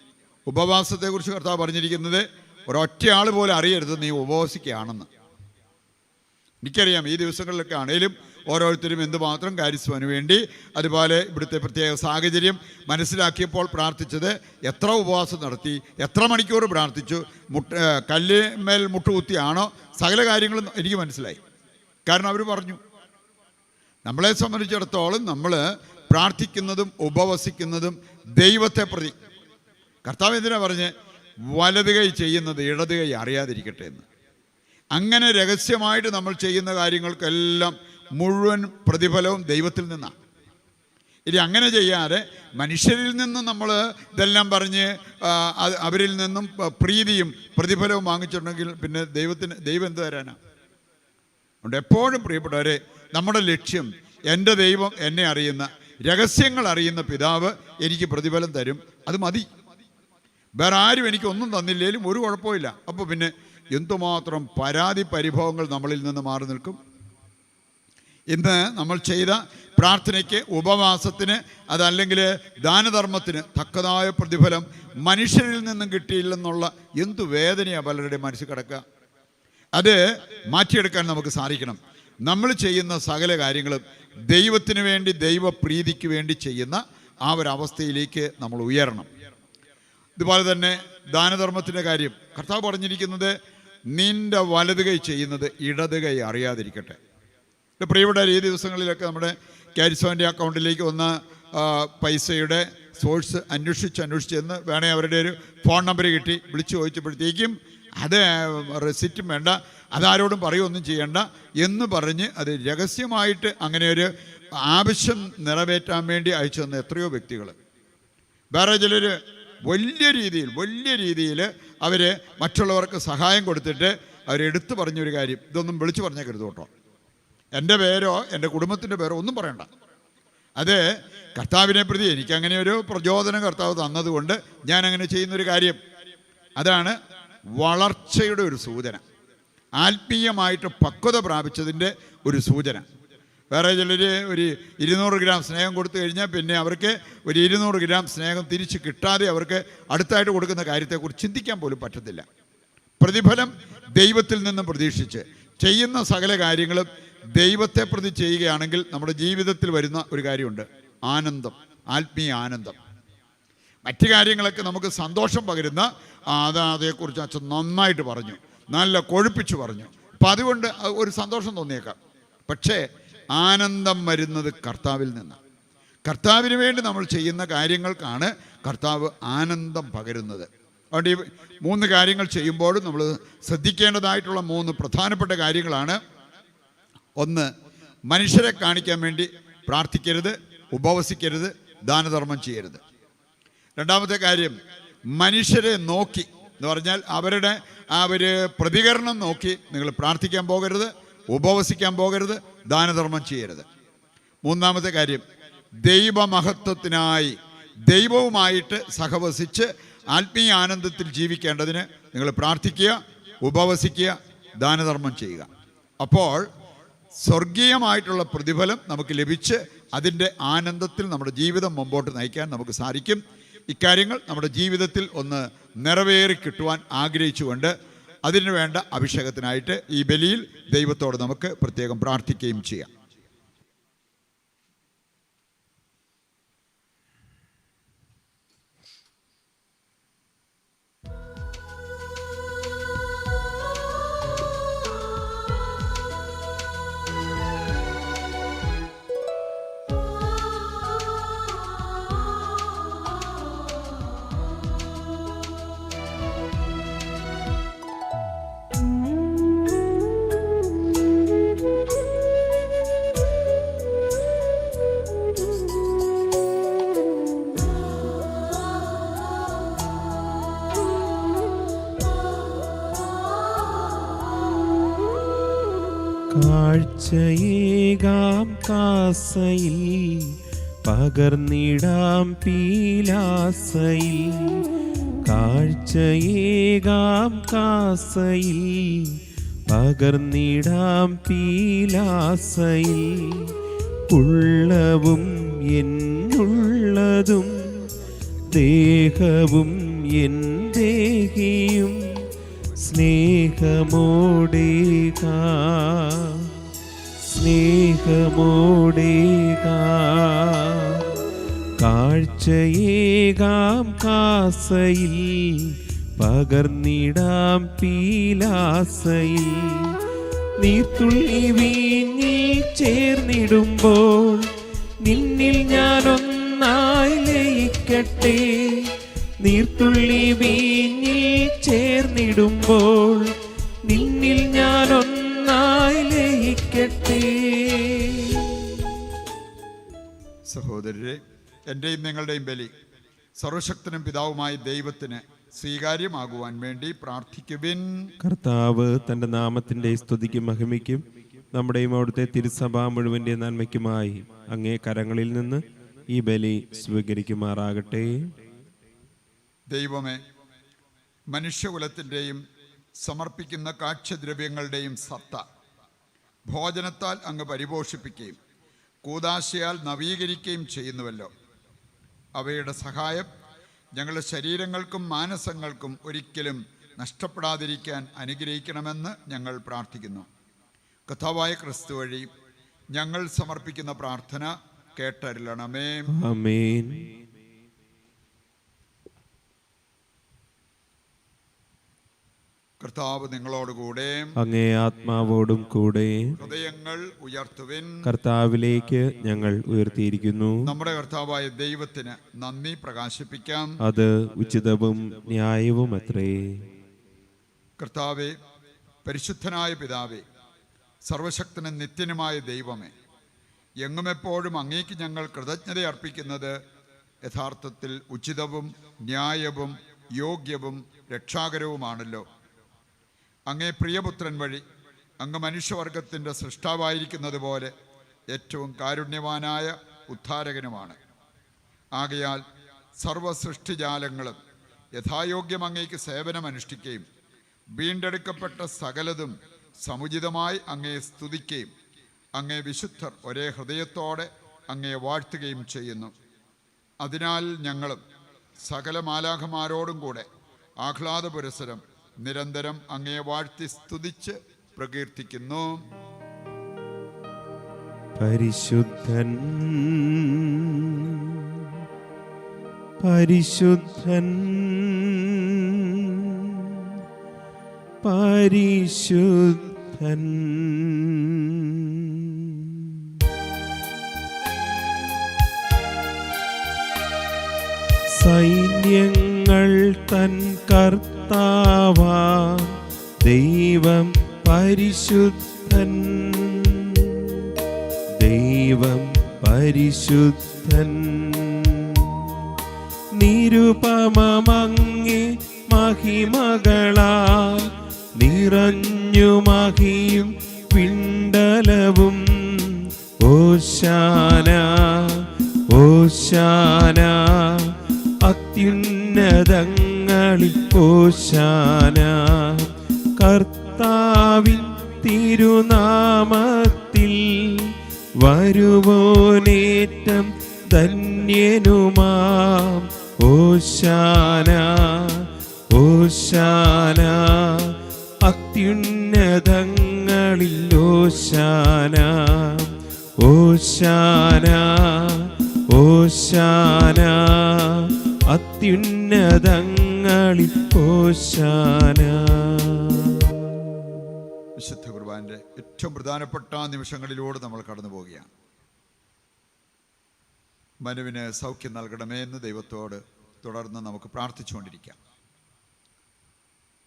Speaker 2: ഉപവാസത്തെക്കുറിച്ച് കർത്താവ് പറഞ്ഞിരിക്കുന്നത് ഒരൊറ്റയാൾ പോലും അറിയരുത് നീ ഉപവസിക്കുകയാണെന്ന്. എനിക്കറിയാം ഈ ദിവസങ്ങളിലൊക്കെ ആണെങ്കിലും ഓരോരുത്തരും എന്തുമാത്രം കാര്യസ്ഥന് വേണ്ടി അതുപോലെ ഇവിടുത്തെ പ്രത്യേക സാഹചര്യം മനസ്സിലാക്കിയപ്പോൾ പ്രാർത്ഥിച്ചത്, എത്ര ഉപവാസം നടത്തി, എത്ര മണിക്കൂർ പ്രാർത്ഥിച്ചു, കല്ലിന്മേൽ മുട്ടുകുത്തിയാണോ, സകല കാര്യങ്ങളും എനിക്ക് മനസ്സിലായി. കാരണം അവർ പറഞ്ഞു. നമ്മളെ സംബന്ധിച്ചിടത്തോളം നമ്മൾ പ്രാർത്ഥിക്കുന്നതും ഉപവസിക്കുന്നതും ദൈവത്തെ പ്രതി. കർത്താവ് എന്തിനാ പറഞ്ഞ് വലത് കൈ ചെയ്യുന്നത് ഇടത് കൈ അറിയാതിരിക്കട്ടെ എന്ന്. അങ്ങനെ രഹസ്യമായിട്ട് നമ്മൾ ചെയ്യുന്ന കാര്യങ്ങൾക്കെല്ലാം മുഴുവൻ പ്രതിഫലവും ദൈവത്തിൽ നിന്നാണ്. ഇനി അങ്ങനെ ചെയ്യാതെ മനുഷ്യരിൽ നിന്നും നമ്മൾ ഇതെല്ലാം പറഞ്ഞ് അവരിൽ നിന്നും പ്രീതിയും പ്രതിഫലവും വാങ്ങിച്ചിട്ടുണ്ടെങ്കിൽ പിന്നെ ദൈവം എന്ത് തരാനാണ്? അതുകൊണ്ട് എപ്പോഴും പ്രിയപ്പെട്ടവരെ, നമ്മുടെ ലക്ഷ്യം എൻ്റെ ദൈവം എന്നെ അറിയുന്ന, രഹസ്യങ്ങൾ അറിയുന്ന പിതാവ് എനിക്ക് പ്രതിഫലം തരും, അത് മതി. വേറെ ആരും എനിക്കൊന്നും തന്നില്ലേലും ഒരു കുഴപ്പമില്ല. അപ്പോൾ പിന്നെ എന്തുമാത്രം പരാതി പരിഭവങ്ങൾ നമ്മളിൽ നിന്ന് മാറി നിൽക്കും. ഇന്ന് നമ്മൾ ചെയ്ത പ്രാർത്ഥനയ്ക്ക്, ഉപവാസത്തിന്, അതല്ലെങ്കിൽ ദാനധർമ്മത്തിന് തക്കതായ പ്രതിഫലം മനുഷ്യരിൽ നിന്നും കിട്ടിയില്ലെന്നുള്ള എന്തു വേദനയാണ് പലരുടെയും മനസ്സിൽ കിടക്കുക. അത് മാറ്റിയെടുക്കാൻ നമുക്ക് സാധിക്കണം. നമ്മൾ ചെയ്യുന്ന സകല കാര്യങ്ങളും ദൈവത്തിന് വേണ്ടി, ദൈവപ്രീതിക്ക് വേണ്ടി ചെയ്യുന്ന ആ ഒരവസ്ഥയിലേക്ക് നമ്മൾ ഉയരണം. ഇതുപോലെ തന്നെ ദാനധർമ്മത്തിൻ്റെ കാര്യം കർത്താവ് പറഞ്ഞിരിക്കുന്നത്, നിൻ്റെ വലത് കൈ ചെയ്യുന്നത് ഇടത് കൈ അറിയാതിരിക്കട്ടെ. പ്രിയപ്പെട്ട ഈ ദിവസങ്ങളിലൊക്കെ നമ്മുടെ കാരിസോൻ്റെ അക്കൗണ്ടിലേക്ക് വന്ന പൈസയുടെ സോഴ്സ് അന്വേഷിച്ച് എന്ന് വേണേൽ അവരുടെ ഒരു ഫോൺ നമ്പർ കിട്ടി വിളിച്ചു ചോദിച്ചപ്പോഴത്തേക്കും അത് റെസിറ്റും വേണ്ട, അതാരോടും പറയുകയൊന്നും ചെയ്യണ്ട എന്ന് പറഞ്ഞ് അത് രഹസ്യമായിട്ട് അങ്ങനെ ഒരു ആവശ്യം നിറവേറ്റാൻ വേണ്ടി അയച്ചു തന്ന എത്രയോ വ്യക്തികൾ. വേറെ ചിലർ വലിയ രീതിയിൽ അവർ മറ്റുള്ളവർക്ക് സഹായം കൊടുത്തിട്ട് അവരെടുത്ത് പറഞ്ഞൊരു കാര്യം, ഇതൊന്നും വിളിച്ചു പറഞ്ഞേക്കരുത് കേട്ടോ, എൻ്റെ പേരോ എൻ്റെ കുടുംബത്തിൻ്റെ പേരോ ഒന്നും പറയണ്ട. അത് കർത്താവിനെ പ്രതി എനിക്കങ്ങനെ ഒരു പ്രചോദനം കർത്താവ് തന്നതുകൊണ്ട് ഞാൻ അങ്ങനെ ചെയ്യുന്നൊരു കാര്യം. അതാണ് വളർച്ചയുടെ ഒരു സൂചന, ആത്മീയമായിട്ട് പക്വത പ്രാപിച്ചതിൻ്റെ ഒരു സൂചന. വേറെ ചിലർ ഒരു 200 ഗ്രാം സ്നേഹം കൊടുത്തു കഴിഞ്ഞാൽ പിന്നെ അവർക്ക് ഒരു 200 ഗ്രാം സ്നേഹം തിരിച്ച് കിട്ടാതെ അവർക്ക് അടുത്തായിട്ട് കൊടുക്കുന്ന കാര്യത്തെക്കുറിച്ച് ചിന്തിക്കാൻ പോലും പറ്റത്തില്ല. പ്രതിഫലം ദൈവത്തിൽ നിന്നും പ്രതീക്ഷിച്ച് ചെയ്യുന്ന സകല കാര്യങ്ങളും ദൈവത്തെ പ്രതി ചെയ്യുകയാണെങ്കിൽ നമ്മുടെ ജീവിതത്തിൽ വരുന്ന ഒരു കാര്യമുണ്ട്, ആനന്ദം, ആത്മീയ ആനന്ദം. മറ്റു കാര്യങ്ങളൊക്കെ നമുക്ക് സന്തോഷം പകരുന്ന അതേക്കുറിച്ച് അച്ഛൻ നന്നായിട്ട് പറഞ്ഞു, നല്ല കൊഴുപ്പിച്ച് പറഞ്ഞു. അപ്പം അതുകൊണ്ട് ഒരു സന്തോഷം തോന്നിയേക്കാം. പക്ഷേ ആനന്ദം വരുന്നത് കർത്താവിൽ നിന്നാണ്. കർത്താവിന് വേണ്ടി നമ്മൾ ചെയ്യുന്ന കാര്യങ്ങൾക്കാണ് കർത്താവ് ആനന്ദം പകരുന്നത്. അതുകൊണ്ട് ഈ 3 കാര്യങ്ങൾ ചെയ്യുമ്പോഴും നമ്മൾ ശ്രദ്ധിക്കേണ്ടതായിട്ടുള്ള 3 പ്രധാനപ്പെട്ട കാര്യങ്ങളാണ്. ഒന്ന്, മനുഷ്യരെ കാണിക്കാൻ വേണ്ടി പ്രാർത്ഥിക്കരുത്, ഉപവസിക്കരുത്, ദാനധർമ്മം ചെയ്യരുത്. രണ്ടാമത്തെ കാര്യം, മനുഷ്യരെ നോക്കി എന്ന് പറഞ്ഞാൽ അവരുടെ ആ ഒരു പ്രതികരണം നോക്കി നിങ്ങൾ പ്രാർത്ഥിക്കാൻ പോകരുത്, ഉപവസിക്കാൻ പോകരുത്, ദാനധർമ്മം ചെയ്യരുത്. മൂന്നാമത്തെ കാര്യം, ദൈവമഹത്വത്തിനായി ദൈവവുമായിട്ട് സഹവസിച്ച് ആത്മീയ ആനന്ദത്തിൽ ജീവിക്കേണ്ടതിന് നിങ്ങൾ പ്രാർത്ഥിക്കുക, ഉപവസിക്കുക, ദാനധർമ്മം ചെയ്യുക. അപ്പോൾ സ്വർഗീയമായിട്ടുള്ള പ്രതിഫലം നമുക്ക് ലഭിച്ച് അതിൻ്റെ ആനന്ദത്തിൽ നമ്മുടെ ജീവിതം മുമ്പോട്ട് നയിക്കാൻ നമുക്ക് സാധിക്കും. ഇക്കാര്യങ്ങൾ നമ്മുടെ ജീവിതത്തിൽ ഒന്ന് നിറവേറി കിട്ടുവാൻ ആഗ്രഹിച്ചുകൊണ്ട് അതിനു വേണ്ട അഭിഷേകത്തിനായിട്ട് ഈ ബലിയിൽ ദൈവത്തോട് നമുക്ക് പ്രത്യേകം പ്രാർത്ഥിക്കുകയും ചെയ്യാം.
Speaker 1: കാഴ്ചയേകാം കാസയിൽ പകർന്നിടാം പീലാസയിൽ. കാഴ്ചയേകാം കാസയിൽ പകർന്നിടാം പീലാസയിൽ. ഉള്ളവും എന്നുള്ളതും ദേഹവും എൻ ദേഹിയും സ്നേഹമോടേക സ്നേഹമോടേക. കാഴ്ചയേകാം കാസയിൽ പകർന്നിടാം പീലാസയിൽ. നീർത്തുള്ളി വീഞ്ഞിൽ ചേർന്നിടുമ്പോൾ നിന്നിൽ ഞാനൊന്നായി ലയിക്കട്ടെ. നീർത്തുള്ളി വീഞ്ഞിൽ ചേർന്നിടുമ്പോൾ നിന്നിൽ ഞാനൊന്നായി ലയിക്കട്ടെ.
Speaker 2: സഹോദരരെ, എൻ്റെയും നിങ്ങളുടെയും ബലി സർവശക്തനും പിതാവുമായ ദൈവത്തിന് സ്വീകാര്യമാകുവാൻ വേണ്ടി പ്രാർത്ഥിക്കുവിൻ.
Speaker 1: കർത്താവ് തൻ്റെ നാമത്തിൻ്റെ സ്തുതിക്കും മഹിമയ്ക്കും നമ്മുടെയും അവിടുത്തെ തിരുസഭ മുഴുവൻ്റെ നന്മയ്ക്കുമായി അങ്ങേ കരങ്ങളിൽ നിന്ന് ഈ ബലി സ്വീകരിക്കുമാറാകട്ടെ.
Speaker 2: ദൈവമേ, മനുഷ്യകുലത്തിൻ്റെയും സമർപ്പിക്കുന്ന കാഴ്ചദ്രവ്യങ്ങളുടെയും സത്ത ഭോജനത്താൽ അങ്ങ് പരിപോഷിപ്പിക്കുകയും കൂദാശയാൽ നവീകരിക്കുകയും ചെയ്യുന്നുവല്ലോ. അവയുടെ സഹായം ഞങ്ങളുടെ ശരീരങ്ങൾക്കും മാനസങ്ങൾക്കും ഒരിക്കലും നഷ്ടപ്പെടാതിരിക്കാൻ അനുഗ്രഹിക്കണമെന്ന് ഞങ്ങൾ പ്രാർത്ഥിക്കുന്നു. കർത്താവായ ക്രിസ്തു വഴി ഞങ്ങൾ സമർപ്പിക്കുന്ന പ്രാർത്ഥന കേട്ടരുളണമേ.
Speaker 1: ആമേൻ.
Speaker 2: കർത്താവ് നിങ്ങളോടുകൂടെ
Speaker 1: അങ്ങേ ആത്മാവോടും കൂടെ.
Speaker 2: ഹൃദയങ്ങൾ ഉയർത്തുവിൻ.
Speaker 1: കർത്താവിലേക്ക് ഞങ്ങൾ ഉയർത്തിയിരിക്കുന്നു.
Speaker 2: നമ്മുടെ കർത്താവായ ദൈവത്തിന് നന്ദി പ്രകാശിപ്പിക്കാം.
Speaker 1: അത് ഉചിതവും ന്യായവും അത്രേ.
Speaker 2: കർത്താവേ, പരിശുദ്ധനായ പിതാവേ, സർവശക്തനും നിത്യനുമായ ദൈവമേ, എങ്ങുമെപ്പോഴും അങ്ങേക്ക് ഞങ്ങൾ കൃതജ്ഞത അർപ്പിക്കുന്നത് യഥാർത്ഥത്തിൽ ഉചിതവും ന്യായവും യോഗ്യവും രക്ഷാകരവുമാണല്ലോ. അങ്ങേ പ്രിയപുത്രൻ വഴി അങ്ങ് മനുഷ്യവർഗത്തിൻ്റെ സൃഷ്ടാവായിരിക്കുന്നത് പോലെ ഏറ്റവും കാരുണ്യവാനായ ഉദ്ധാരകനുമാണ്. ആകയാൽ സർവസൃഷ്ടിജാലങ്ങളും യഥായോഗ്യം അങ്ങേക്ക് സേവനമനുഷ്ഠിക്കുകയും വീണ്ടെടുക്കപ്പെട്ട സകലതും സമുചിതമായി അങ്ങേ സ്തുതിക്കുകയും അങ്ങേ വിശുദ്ധർ ഒരേ ഹൃദയത്തോടെ അങ്ങേ വാഴ്ത്തുകയും ചെയ്യുന്നു. അതിനാൽ ഞങ്ങളും സകല മാലാഖമാരോടും കൂടെ ആഹ്ലാദപുരസരം നിരന്തരം അങ്ങേ വാഴ്ത്തി സ്തുതിച്ച് പ്രകീർത്തിക്കുന്നു.
Speaker 1: പരിശുദ്ധൻ പരിശുദ്ധൻ പരിശുദ്ധൻ. സൈന്യങ്ങൾ തൻ കർത്താവാം ദൈവം പരിശുദ്ധൻ. ദൈവം പരിശുദ്ധൻ. നിരുപമമങ്ങേ മഹിമകളാൽ നിറഞ്ഞു മഹിയും പിണ്ടലവും. ഓശാന ഓശാന അത്യുന്നതങ്ങളിൽ ഓശാന. കർത്താവിൻ തിരുനാമത്തിൽ വരുവോനേറ്റം ധന്യനുമാം. ഓശാന ഓശാന അത്യുന്നതങ്ങളിൽ ഓശാന. ഓശാന ഓശാന അത്യുന്നതങ്ങളിൽ ഓശാന.
Speaker 2: വിശുദ്ധ കുർബാന്റെ ഏറ്റവും പ്രധാനപ്പെട്ട നിമിഷങ്ങളിലൂടെ നമ്മൾ കടന്നു പോവുകയാണ്. മനുവിന് സൗഖ്യം നൽകണമേ എന്ന് ദൈവത്തോട് തുടർന്ന് നമുക്ക് പ്രാർത്ഥിച്ചുകൊണ്ടിരിക്കാം.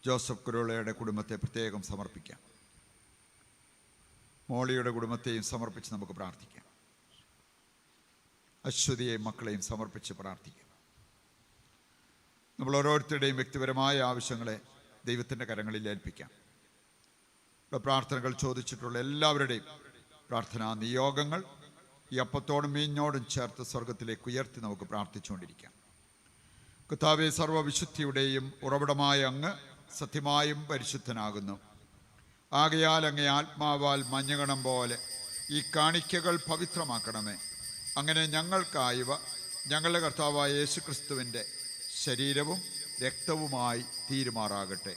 Speaker 2: ജോസഫ് കുരുളയുടെ കുടുംബത്തെ പ്രത്യേകം സമർപ്പിക്കാം. മോളിയുടെ കുടുംബത്തെയും സമർപ്പിച്ച് നമുക്ക് പ്രാർത്ഥിക്കാം. അശ്വതിയെയും മക്കളെയും സമർപ്പിച്ച് പ്രാർത്ഥിക്കാം. നമ്മൾ ഓരോരുത്തരുടെയും വ്യക്തിപരമായ ആവശ്യങ്ങളെ ദൈവത്തിൻ്റെ കരങ്ങളിൽ ഏൽപ്പിക്കാം. ഇവിടെ പ്രാർത്ഥനകൾ ചോദിച്ചിട്ടുള്ള എല്ലാവരുടെയും പ്രാർത്ഥനാ നിയോഗങ്ങൾ ഈ അപ്പത്തോടും വീഞ്ഞോടും ചേർത്ത് സ്വർഗത്തിലേക്ക് ഉയർത്തി നമുക്ക് പ്രാർത്ഥിച്ചുകൊണ്ടിരിക്കാം. കർത്താവേ, സർവ്വവിശുദ്ധിയുടെയും ഉറവിടമായ അങ്ങ് സത്യമായും പരിശുദ്ധനാകുന്നു. ആകയാൽ അങ്ങേ ആത്മാവാൽ മഞ്ഞകണം പോലെ ഈ കാണിക്കകൾ പവിത്രമാക്കണമേ. അങ്ങനെ ഞങ്ങൾക്കായവ ഞങ്ങളുടെ കർത്താവായ യേശുക്രിസ്തുവിൻ്റെ ശരീരവും രക്തവുമായി തീരുമാറാകട്ടെ.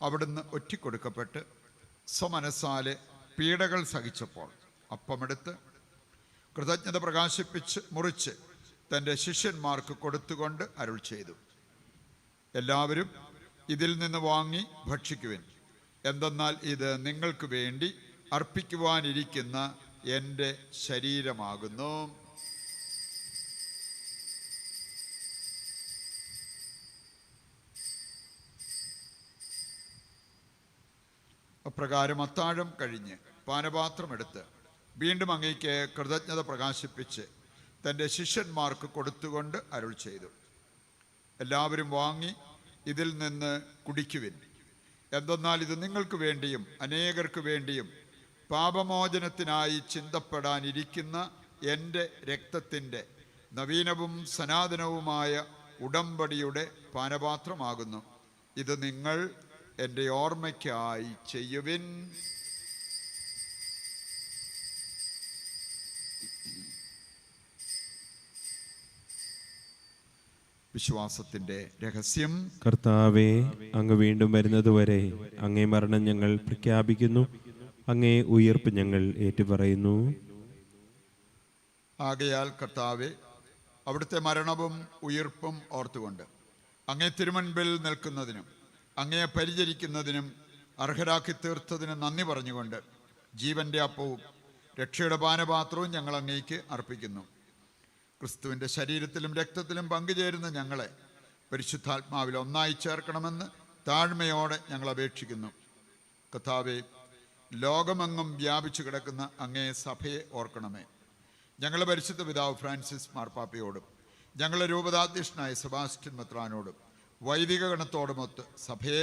Speaker 2: അവിടുന്ന് ഒറ്റിക്കൊടുക്കപ്പെട്ട് സ്വമനസ്സാലെ പീഡകൾ സഹിച്ചപ്പോൾ അപ്പമെടുത്ത് കൃതജ്ഞത പ്രകാശിപ്പിച്ച് മുറിച്ച് തൻ്റെ ശിഷ്യന്മാർക്ക് കൊടുത്തുകൊണ്ട് അരുൾ ചെയ്തു, എല്ലാവരും ഇതിൽ നിന്ന് വാങ്ങി ഭക്ഷിക്കുവിൻ. എന്തെന്നാൽ ഇത് നിങ്ങൾക്ക് വേണ്ടി അർപ്പിക്കുവാനിരിക്കുന്ന എൻ്റെ ശരീരമാകുന്നു. അപ്രകാരം അത്താഴം കഴിഞ്ഞ് പാനപാത്രമെടുത്ത് വീണ്ടും അങ്ങേക്ക് കൃതജ്ഞത പ്രകാശിപ്പിച്ച് തൻ്റെ ശിഷ്യന്മാർക്ക് കൊടുത്തുകൊണ്ട് അരുൾ ചെയ്തു, എല്ലാവരും വാങ്ങി ഇതിൽ നിന്ന് കുടിക്കുവിൻ. എന്തെന്നാൽ ഇത് നിങ്ങൾക്ക് വേണ്ടിയും അനേകർക്ക് വേണ്ടിയും പാപമോചനത്തിനായി ചിന്തപ്പെടാനിരിക്കുന്ന എൻ്റെ രക്തത്തിൻ്റെ നവീനവും സനാതനവുമായ ഉടമ്പടിയുടെ പാനപാത്രമാകുന്നു. ഇത് നിങ്ങൾ എൻ്റെ ഓർമ്മയ്ക്കായി ചെയ്യുവിൻ. വിശ്വാസത്തിന്റെ രഹസ്യം.
Speaker 1: കർത്താവേ, അങ്ങ് വീണ്ടും വരുന്നതുവരെ അങ്ങേ മരണം ഞങ്ങൾ പ്രഖ്യാപിക്കുന്നു, അങ്ങേ ഉയർപ്പ് ഞങ്ങൾ ഏറ്റുപറയുന്നു.
Speaker 2: ആകയാൽ കർത്താവേ, അവിടുത്തെ മരണവും ഉയിർപ്പും ഓർത്തുകൊണ്ട് അങ്ങേ തിരുമുൻപിൽ നിൽക്കുന്നതിനും അങ്ങയെ പരിചരിക്കുന്നതിനും അർഹരാക്കി തീർത്തതിന് നന്ദി പറഞ്ഞുകൊണ്ട് ജീവന്റെ അപ്പവും രക്ഷയുടെ പാനപാത്രവും ഞങ്ങൾ അങ്ങേക്ക് അർപ്പിക്കുന്നു. ക്രിസ്തുവിൻ്റെ ശരീരത്തിലും രക്തത്തിലും പങ്കുചേരുന്ന ഞങ്ങളെ പരിശുദ്ധാത്മാവിൽ ഒന്നായി ചേർക്കണമെന്ന് താഴ്മയോടെ ഞങ്ങൾ അപേക്ഷിക്കുന്നു. കർത്താവേ, ലോകമെങ്ങും വ്യാപിച്ചു കിടക്കുന്ന അങ്ങേ സഭയെ ഓർക്കണമേ. ഞങ്ങളുടെ പരിശുദ്ധ പിതാവ് ഫ്രാൻസിസ് മാർപ്പാപ്പയോടും ഞങ്ങളുടെ രൂപതാധ്യക്ഷനായ സെബാസ്റ്റ്യൻ മെത്രാനോടും വൈദിക ഗണത്തോടുമൊത്ത് സഭയെ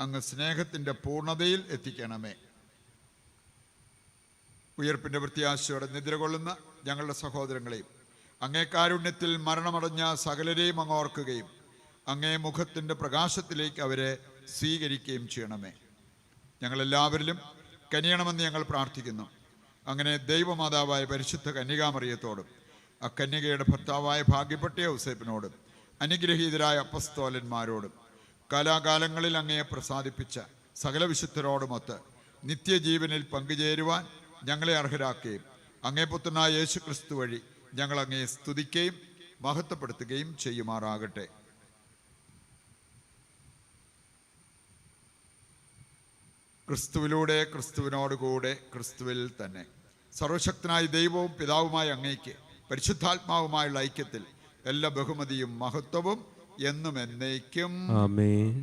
Speaker 2: അങ്ങ് സ്നേഹത്തിൻ്റെ പൂർണ്ണതയിൽ എത്തിക്കണമേ. ഉയർപ്പിൻ്റെ പ്രത്യാശയോടെ നിദ്ര കൊള്ളുന്ന ഞങ്ങളുടെ സഹോദരങ്ങളെയും അങ്ങേ കാരുണ്യത്തിൽ മരണമടഞ്ഞ സകലരെയും അങ്ങ് ഓർക്കുകയും അങ്ങേ മുഖത്തിൻ്റെ പ്രകാശത്തിലേക്ക് അവരെ സ്വീകരിക്കുകയും ചെയ്യണമേ. ഞങ്ങളെല്ലാവരിലും കനിയണമെന്ന് ഞങ്ങൾ പ്രാർത്ഥിക്കുന്നു. അങ്ങനെ ദൈവമാതാവായ പരിശുദ്ധ കന്യകാമറിയത്തോടും ആ കന്യകയുടെ ഭർത്താവായ ഭാഗ്യപ്പെട്ട ഔസേപ്പിനോടും അനുഗ്രഹീതരായ അപ്പസ്തോലന്മാരോടും കാലാകാലങ്ങളിൽ അങ്ങയെ പ്രസാദിപ്പിച്ച സകല വിശുദ്ധരോടുമൊത്ത് നിത്യജീവനിൽ പങ്കുചേരുവാൻ ഞങ്ങളെ അർഹരാക്കുകയും അങ്ങേ പുത്രനായ യേശു ക്രിസ്തു വഴി ഞങ്ങൾ അങ്ങയെ സ്തുതിക്കുകയും മഹത്വപ്പെടുത്തുകയും ചെയ്യുമാറാകട്ടെ. ക്രിസ്തുവിലൂടെ, ക്രിസ്തുവിനോടുകൂടെ, ക്രിസ്തുവിൽ തന്നെ സർവശക്തനായ ദൈവവും പിതാവുമായ അങ്ങേക്ക് പരിശുദ്ധാത്മാവുമായുള്ള ഐക്യത്തിൽ എല്ലാ ബഹുമതിയും മഹത്വവും എന്നും എന്നേക്കും
Speaker 1: ആമേൻ.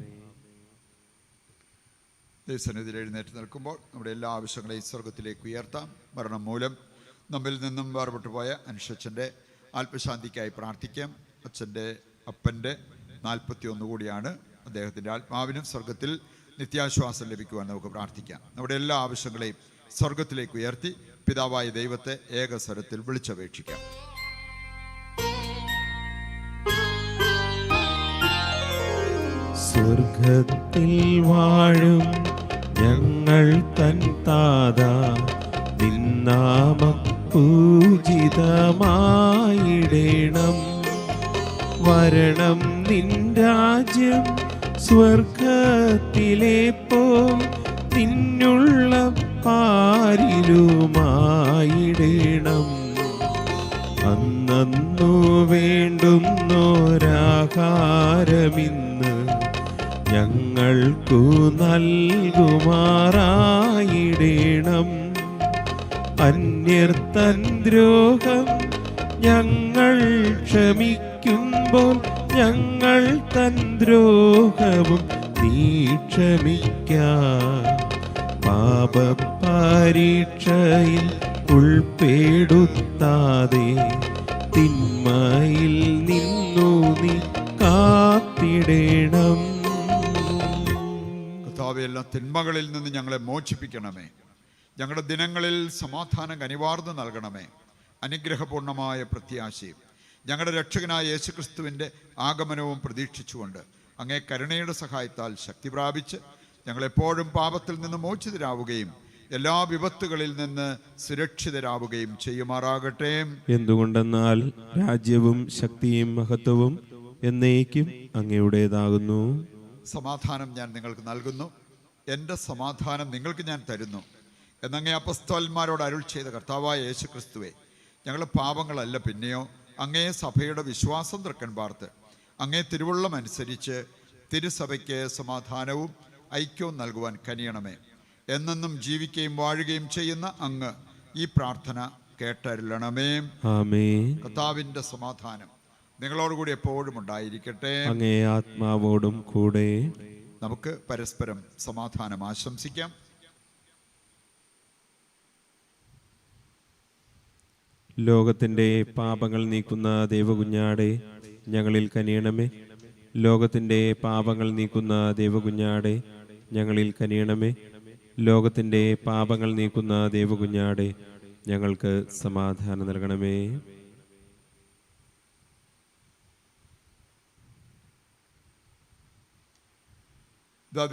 Speaker 2: ദൈവസന്നിധിയിൽ എഴുന്നേറ്റ് നിൽക്കുമ്പോൾ നമ്മുടെ എല്ലാ ആവശ്യങ്ങളെയും സ്വർഗത്തിലേക്ക് ഉയർത്താം. മരണം മൂലം നമ്മിൽ നിന്നും വേർപെട്ടു പോയ അനുഷച്ചൻ്റെ ആത്മശാന്തിക്കായി പ്രാർത്ഥിക്കാം. അച്ഛൻ്റെ അപ്പൻ്റെ 41 കൂടിയാണ്. അദ്ദേഹത്തിൻ്റെ ആത്മാവിനും സ്വർഗത്തിൽ നിത്യാശ്വാസം ലഭിക്കുവാൻ നമുക്ക് പ്രാർത്ഥിക്കാം. നമ്മുടെ എല്ലാ ആവശ്യങ്ങളെയും സ്വർഗത്തിലേക്ക് ഉയർത്തി പിതാവായ ദൈവത്തെ ഏകസ്വരത്തിൽ വിളിച്ചപേക്ഷിക്കാം.
Speaker 1: സ്വർഗത്തിൽ വാഴും ഞങ്ങൾ തൻ താതാ, നിന്നാമം പൂജിതമായിടേണം. വരണം നിൻ രാജ്യം സ്വർഗത്തിലെ പോൽ നിന്നുള്ള പാരിലുമായിടേണം. അന്നു വേണ്ടുന്നോരാഹാരമിന്ന് ഞങ്ങൾക്കു നൽകുമാറായിടേണം. അന്യർ തൻ ദ്രോഹം ഞങ്ങൾ ക്ഷമിക്കുമ്പോൾ ഞങ്ങൾ തൻ ദ്രോഹവും നീ ക്ഷമിക്കാം. പാപപരീക്ഷയിൽ ഉൾപ്പെടുത്താതെ തിന്മയിൽ നിന്നു നീ കാത്തിടേണം.
Speaker 2: കർത്താവേ, എല്ലാ തിന്മകളിൽ നിന്ന് ഞങ്ങളെ മോചിപ്പിക്കണമേ. ഞങ്ങളുടെ ദിനങ്ങളിൽ സമാധാനം കനിവാർന്ന് നൽകണമേ. അനുഗ്രഹപൂർണമായ പ്രത്യാശയും ഞങ്ങളുടെ രക്ഷകനായ യേശുക്രിസ്തുവിൻ്റെ ആഗമനവും പ്രതീക്ഷിച്ചുകൊണ്ട് അങ്ങേ കരുണയുടെ സഹായത്താൽ ശക്തി പ്രാപിച്ച് ഞങ്ങളെപ്പോഴും പാപത്തിൽ നിന്ന് മോചിതരാവുകയും എല്ലാ വിപത്തുകളിൽ നിന്ന് സുരക്ഷിതരാവുകയും ചെയ്യുമാറാകട്ടെ.
Speaker 1: എന്തുകൊണ്ടെന്നാൽ രാജ്യവും ശക്തിയും മഹത്വവും എന്നേക്കും അങ്ങയുടേതാകുന്നു.
Speaker 2: സമാധാനം ഞാൻ നിങ്ങൾക്ക് നൽകുന്നു, എൻ്റെ സമാധാനം നിങ്ങൾക്ക് ഞാൻ തരുന്നു എന്നങ്ങേ അപ്പസ്തോലന്മാരോട് അരുൾ ചെയ്ത കർത്താവായ യേശുക്രിസ്തുവേ, ഞങ്ങളുടെ പാപങ്ങളല്ല പിന്നെയോ അങ്ങേ സഭയുടെ വിശ്വാസം തൃക്കൻ പാർത്ത് അങ്ങേ തിരുവുള്ളം അനുസരിച്ച് തിരുസഭയ്ക്ക് സമാധാനവും ഐക്യവും നൽകുവാൻ കനിയണമേ. എന്നെന്നും ജീവിക്കുകയും വാഴുകയും ചെയ്യുന്ന അങ്ങ് ഈ പ്രാർത്ഥന കേട്ടരുളണമേ.
Speaker 1: ആമേൻ.
Speaker 2: കർത്താവിൻ്റെ സമാധാനം നിങ്ങളോടുകൂടി എപ്പോഴും ഉണ്ടായിരിക്കട്ടെ.
Speaker 1: അങ്ങേ ആത്മാവോടും കൂടെ.
Speaker 2: നമുക്ക് പരസ്പരം സമാധാനം ആശംസിക്കാം.
Speaker 1: ലോകത്തിൻ്റെ പാപങ്ങൾ നീക്കുന്ന ദൈവകുഞ്ഞാടെ ഞങ്ങളിൽ കനിയണമേ. ലോകത്തിൻ്റെ പാപങ്ങൾ നീക്കുന്ന ദൈവകുഞ്ഞാടെ ഞങ്ങളിൽ കനിയണമേ. ലോകത്തിൻ്റെ പാപങ്ങൾ നീക്കുന്ന ദൈവകുഞ്ഞാടെ ഞങ്ങൾക്ക് സമാധാനം നൽകണമേ.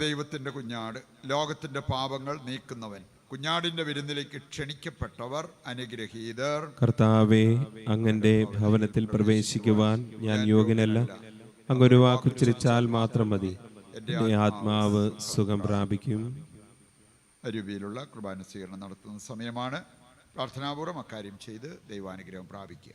Speaker 2: ദൈവത്തിൻ്റെ കുഞ്ഞാട്, ലോകത്തിൻ്റെ പാപങ്ങൾ നീക്കുന്നവൻ, കുഞ്ഞാടിൻ്റെ വിരുന്നിലേക്ക് ക്ഷണിക്കപ്പെട്ടവർ അനുഗ്രഹീതർ.
Speaker 1: കർത്താവേ, അങ്ങന്റെ ഭവനത്തിൽ പ്രവേശിക്കുവാൻ ഞാൻ യോഗ്യനല്ല. അങ്ങൊരു വാക്കുച്ചരിച്ചാൽ മാത്രം മതി, എൻ്റെ ആത്മാവ് സുഖം പ്രാപിക്കും.
Speaker 2: അരുവിയിലുള്ള കുർബാന സ്വീകരണം നടത്തുന്ന സമയമാണ്. പ്രാർത്ഥനാപൂർവ്വം അക്കാര്യം ചെയ്ത് ദൈവാനുഗ്രഹം പ്രാപിക്കുക.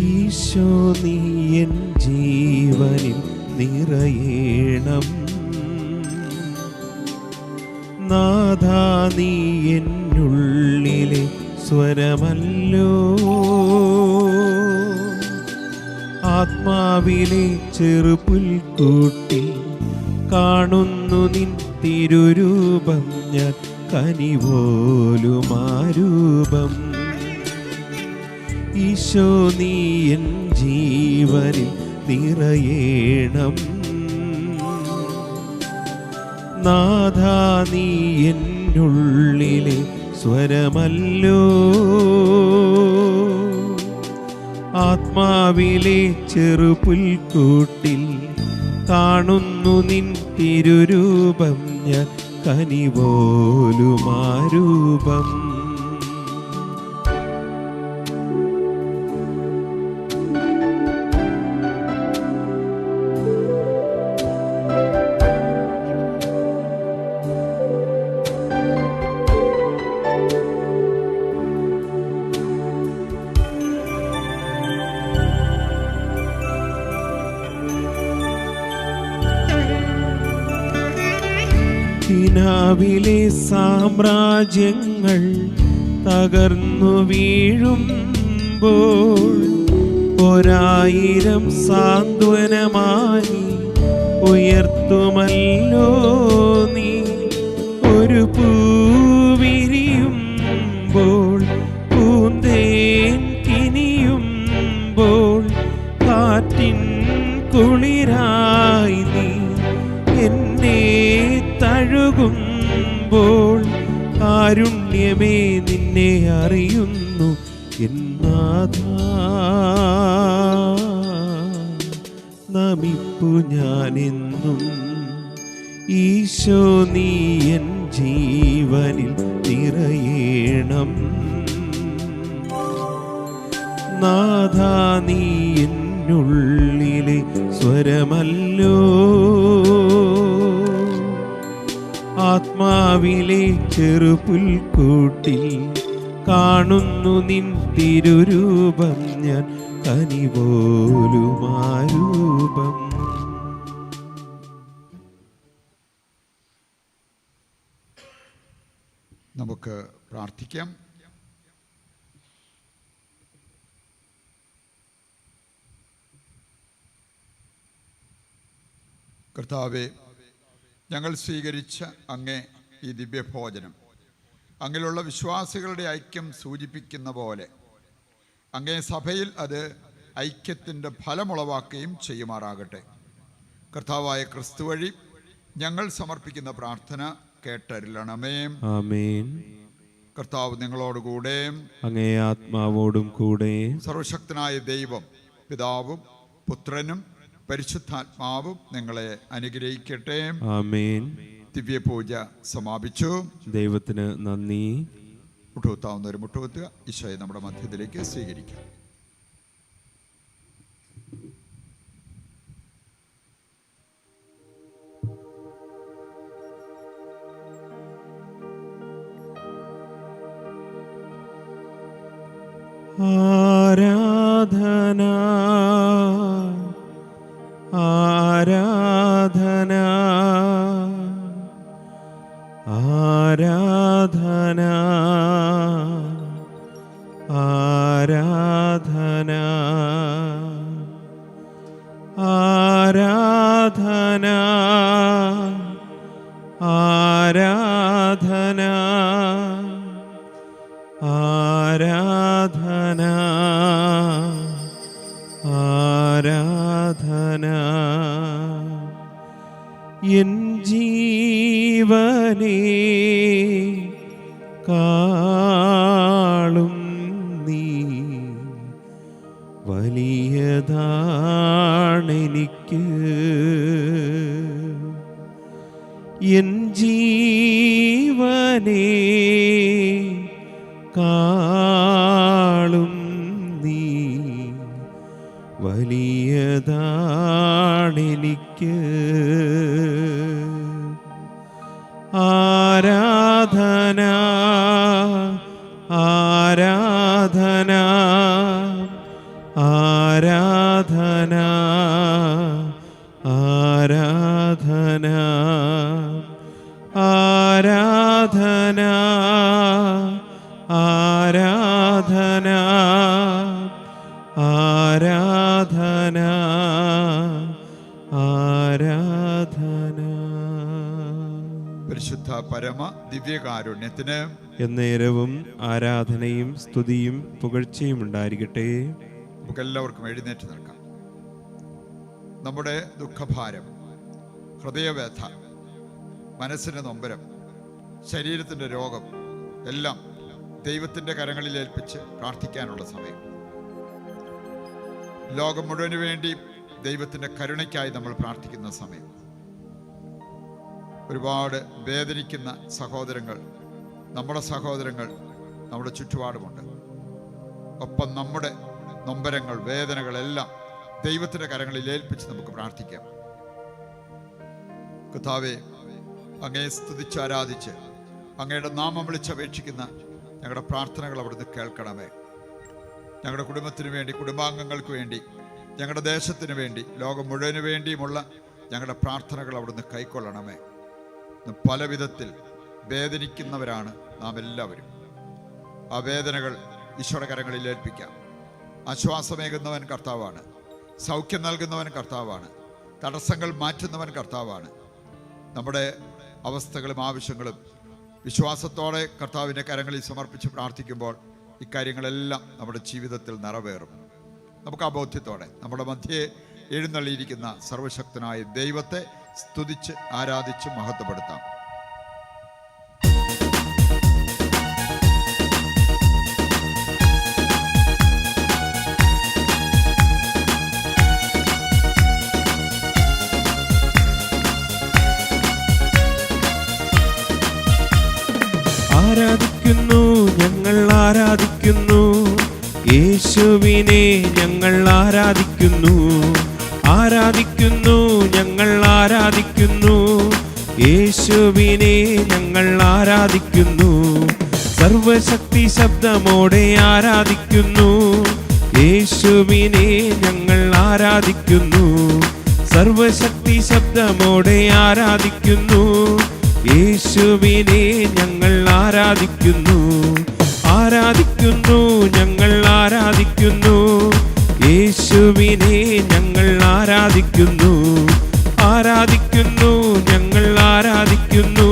Speaker 1: ഈശോ, നീ എൻ ജീവനിൽ നിറയേണം. നാഥാ, നീ എന്നുള്ളിലെ സ്വരമല്ലോ. ആത്മാവിലെ ചെറുപുൽക്കൂട്ടിൽ കാണുന്നു നിൻ തിരുരൂപം, ഞാൻ കനിപോലുമാരൂപം. ഈശോ, നീ എൻ ജീവനിൽ നിറയേണം. നാഥാ, നീ എന്നുള്ളിലെ സ്വരമല്ലോ. ആത്മാവിലെ ചെറുപുൽക്കൂട്ടിൽ കാണുന്നു നിൻ തിരുരൂപം, ഞാൻ കനിപോലുമാരൂപം. ിലെ സാമ്രാജ്യങ്ങൾ തകർന്നു വീഴുമ്പോൾ 1000 സാന്ത്വനമായി ഉയർത്തുമല്ലോ നീ. ഒരു പൂവിരിയുമ്പോൾ, പൂന്തേൻ കിനിയുമ്പോൾ, കാറ്റിൻ കുളിരായി നീ എന്നെ തഴുകുമ്പോൾ, കാരുണ്യമേ നിന്നെ അറിയുന്നു എന്നാഥാ. നമിപ്പു ഞാനെന്നും. ഈശോ, നീ എൻ ജീവനിൽ നിറയേണം. നാഥാ, നീ എൻ എന്നുള്ളിലെ സ്വരമല്ലോ, ആത്മാവിലെ ചെറുപുൽക്കൂട്ടിൽ കാണുന്നു നിൻ തിരുരൂപം ഞാൻ, കനിപോലുമാരൂപം.
Speaker 2: നമുക്ക് പ്രാർത്ഥിക്കാം. കർത്താവേ, ഞങ്ങൾ സ്വീകരിച്ച അങ്ങേ ഈ ദിവ്യഭോജനം അങ്ങിലുള്ള വിശ്വാസികളുടെ ഐക്യം സൂചിപ്പിക്കുന്ന പോലെ അങ്ങേ സഭയിൽ അത് ഐക്യത്തിൻ്റെ ഫലമുളവാക്കുകയും ചെയ്യുമാറാകട്ടെ. കർത്താവായ ക്രിസ്തു വഴി ഞങ്ങൾ സമർപ്പിക്കുന്ന പ്രാർത്ഥന കേട്ടരുളണമേ.
Speaker 1: ആമേൻ.
Speaker 2: കർത്താവ് നിങ്ങളോടുകൂടെ, അങ്ങേ
Speaker 1: ആത്മാവോടും കൂടെ.
Speaker 2: സർവശക്തനായ ദൈവം പിതാവും പുത്രനും പരിശുദ്ധാത്മാവും നിങ്ങളെ അനുഗ്രഹിക്കട്ടെ.
Speaker 1: ആമേൻ.
Speaker 2: ദിവ്യപൂജ സമാപിച്ചു.
Speaker 1: ദൈവത്തിന് നന്ദി.
Speaker 2: മുട്ടുകുത്താവുന്നവർ മുട്ടുകുത്തുക. ഈശോയെ നമ്മുടെ മധ്യത്തിലേക്ക് സ്വീകരിക്കാം.
Speaker 1: ആരാധന ആരാധന ആരാധന ആരാധന ആരാധന ആരാധന ആരാധന ആരാധന. എൻ ജീവനേ കാളും നീ വലിയതാണെനിക്ക്. എൻ ജീവനേ കാളും നീ വലിയതാണെനിക്ക്. ആരാധന ആരാധന ആരാധന ആരാധന ആരാധന ആരാധന ആരാധന ആരാധന.
Speaker 2: പരിശുദ്ധ പരമ ദിവ്യകാരുണ്യത്തിന്
Speaker 1: എന്നേരവും ആരാധനയും സ്തുതിയും പുകഴ്ചയും ഉണ്ടായിരിക്കട്ടെ.
Speaker 2: നമുക്കെല്ലാവർക്കും എഴുന്നേറ്റ് നിൽക്കാം. നമ്മുടെ ദുഃഖഭാരം, ഹൃദയവ്യഥ, മനസ്സിൻ്റെ നൊമ്പരം, ശരീരത്തിൻ്റെ രോഗം എല്ലാം ദൈവത്തിൻ്റെ കരങ്ങളിൽ ഏൽപ്പിച്ച് പ്രാർത്ഥിക്കാനുള്ള സമയം. ലോകം മുഴുവന് വേണ്ടി ദൈവത്തിൻ്റെ കരുണയ്ക്കായി നമ്മൾ പ്രാർത്ഥിക്കുന്ന സമയം. ഒരുപാട് വേദനിക്കുന്ന സഹോദരങ്ങൾ, നമ്മുടെ സഹോദരങ്ങൾ നമ്മുടെ ചുറ്റുപാടുമുണ്ട്. ഒപ്പം നമ്മുടെ നൊമ്പരങ്ങൾ, വേദനകളെല്ലാം ദൈവത്തിൻ്റെ കരങ്ങളിൽ ഏൽപ്പിച്ച് നമുക്ക് പ്രാർത്ഥിക്കാം. കർത്താവേ, അങ്ങയെ സ്തുതിച്ച് ആരാധിച്ച് അങ്ങയുടെ നാമം വിളിച്ചപേക്ഷിക്കുന്ന ഞങ്ങളുടെ പ്രാർത്ഥനകൾ അവിടുന്ന് കേൾക്കണമേ. ഞങ്ങളുടെ കുടുംബത്തിന് വേണ്ടി, കുടുംബാംഗങ്ങൾക്ക് വേണ്ടി, ഞങ്ങളുടെ ദേശത്തിന് വേണ്ടി, ലോകം മുഴുവന് വേണ്ടിയുമുള്ള ഞങ്ങളുടെ പ്രാർത്ഥനകൾ അവിടുന്ന് കൈക്കൊള്ളണമേ. പല വിധത്തിൽ വേദനിക്കുന്നവരാണ് നാം എല്ലാവരും. ആ വേദനകൾ ഈശോയുടെ കരങ്ങളിൽ ഏൽപ്പിക്കാം. ആശ്വാസമേകുന്നവൻ കർത്താവാണ്. സൗഖ്യം നൽകുന്നവൻ കർത്താവാണ്. തടസ്സങ്ങൾ മാറ്റുന്നവൻ കർത്താവാണ്. നമ്മുടെ അവസ്ഥകളും ആവശ്യങ്ങളും വിശ്വാസത്തോടെ കർത്താവിൻ്റെ കരങ്ങളിൽ സമർപ്പിച്ച് പ്രാർത്ഥിക്കുമ്പോൾ ഇക്കാര്യങ്ങളെല്ലാം നമ്മുടെ ജീവിതത്തിൽ നിറവേറും. നമുക്ക് ആ ബോധ്യത്തോടെ നമ്മുടെ മധ്യേ എഴുന്നള്ളിയിരിക്കുന്ന സർവശക്തനായ ദൈവത്തെ സ്തുതിച്ച് ആരാധിച്ച് മഹത്വപ്പെടുത്താം.
Speaker 1: ആരാധിക്കുന്നു, ഞങ്ങൾ ആരാധിക്കുന്നു യേശുവിനെ ഞങ്ങൾ ആരാധിക്കുന്നു, ആരാധിക്കുന്നു, ഞങ്ങൾ ആരാധിക്കുന്നു. യേശുവിനെ ഞങ്ങൾ ആരാധിക്കുന്നു, സർവശക്തി ശബ്ദമോടെ ആരാധിക്കുന്നു. യേശുവിനെ ഞങ്ങൾ ആരാധിക്കുന്നു, സർവശക്തി ശബ്ദമോടെ ആരാധിക്കുന്നു. യേശുവിനെ ഞങ്ങൾ ആരാധിക്കുന്നു, ആരാധിക്കുന്നു, ഞങ്ങൾ ആരാധിക്കുന്നു. യേശുവിനെ ഞങ്ങൾ ആരാധിക്കുന്നു, ആരാധിക്കുന്നു, ഞങ്ങൾ ആരാധിക്കുന്നു.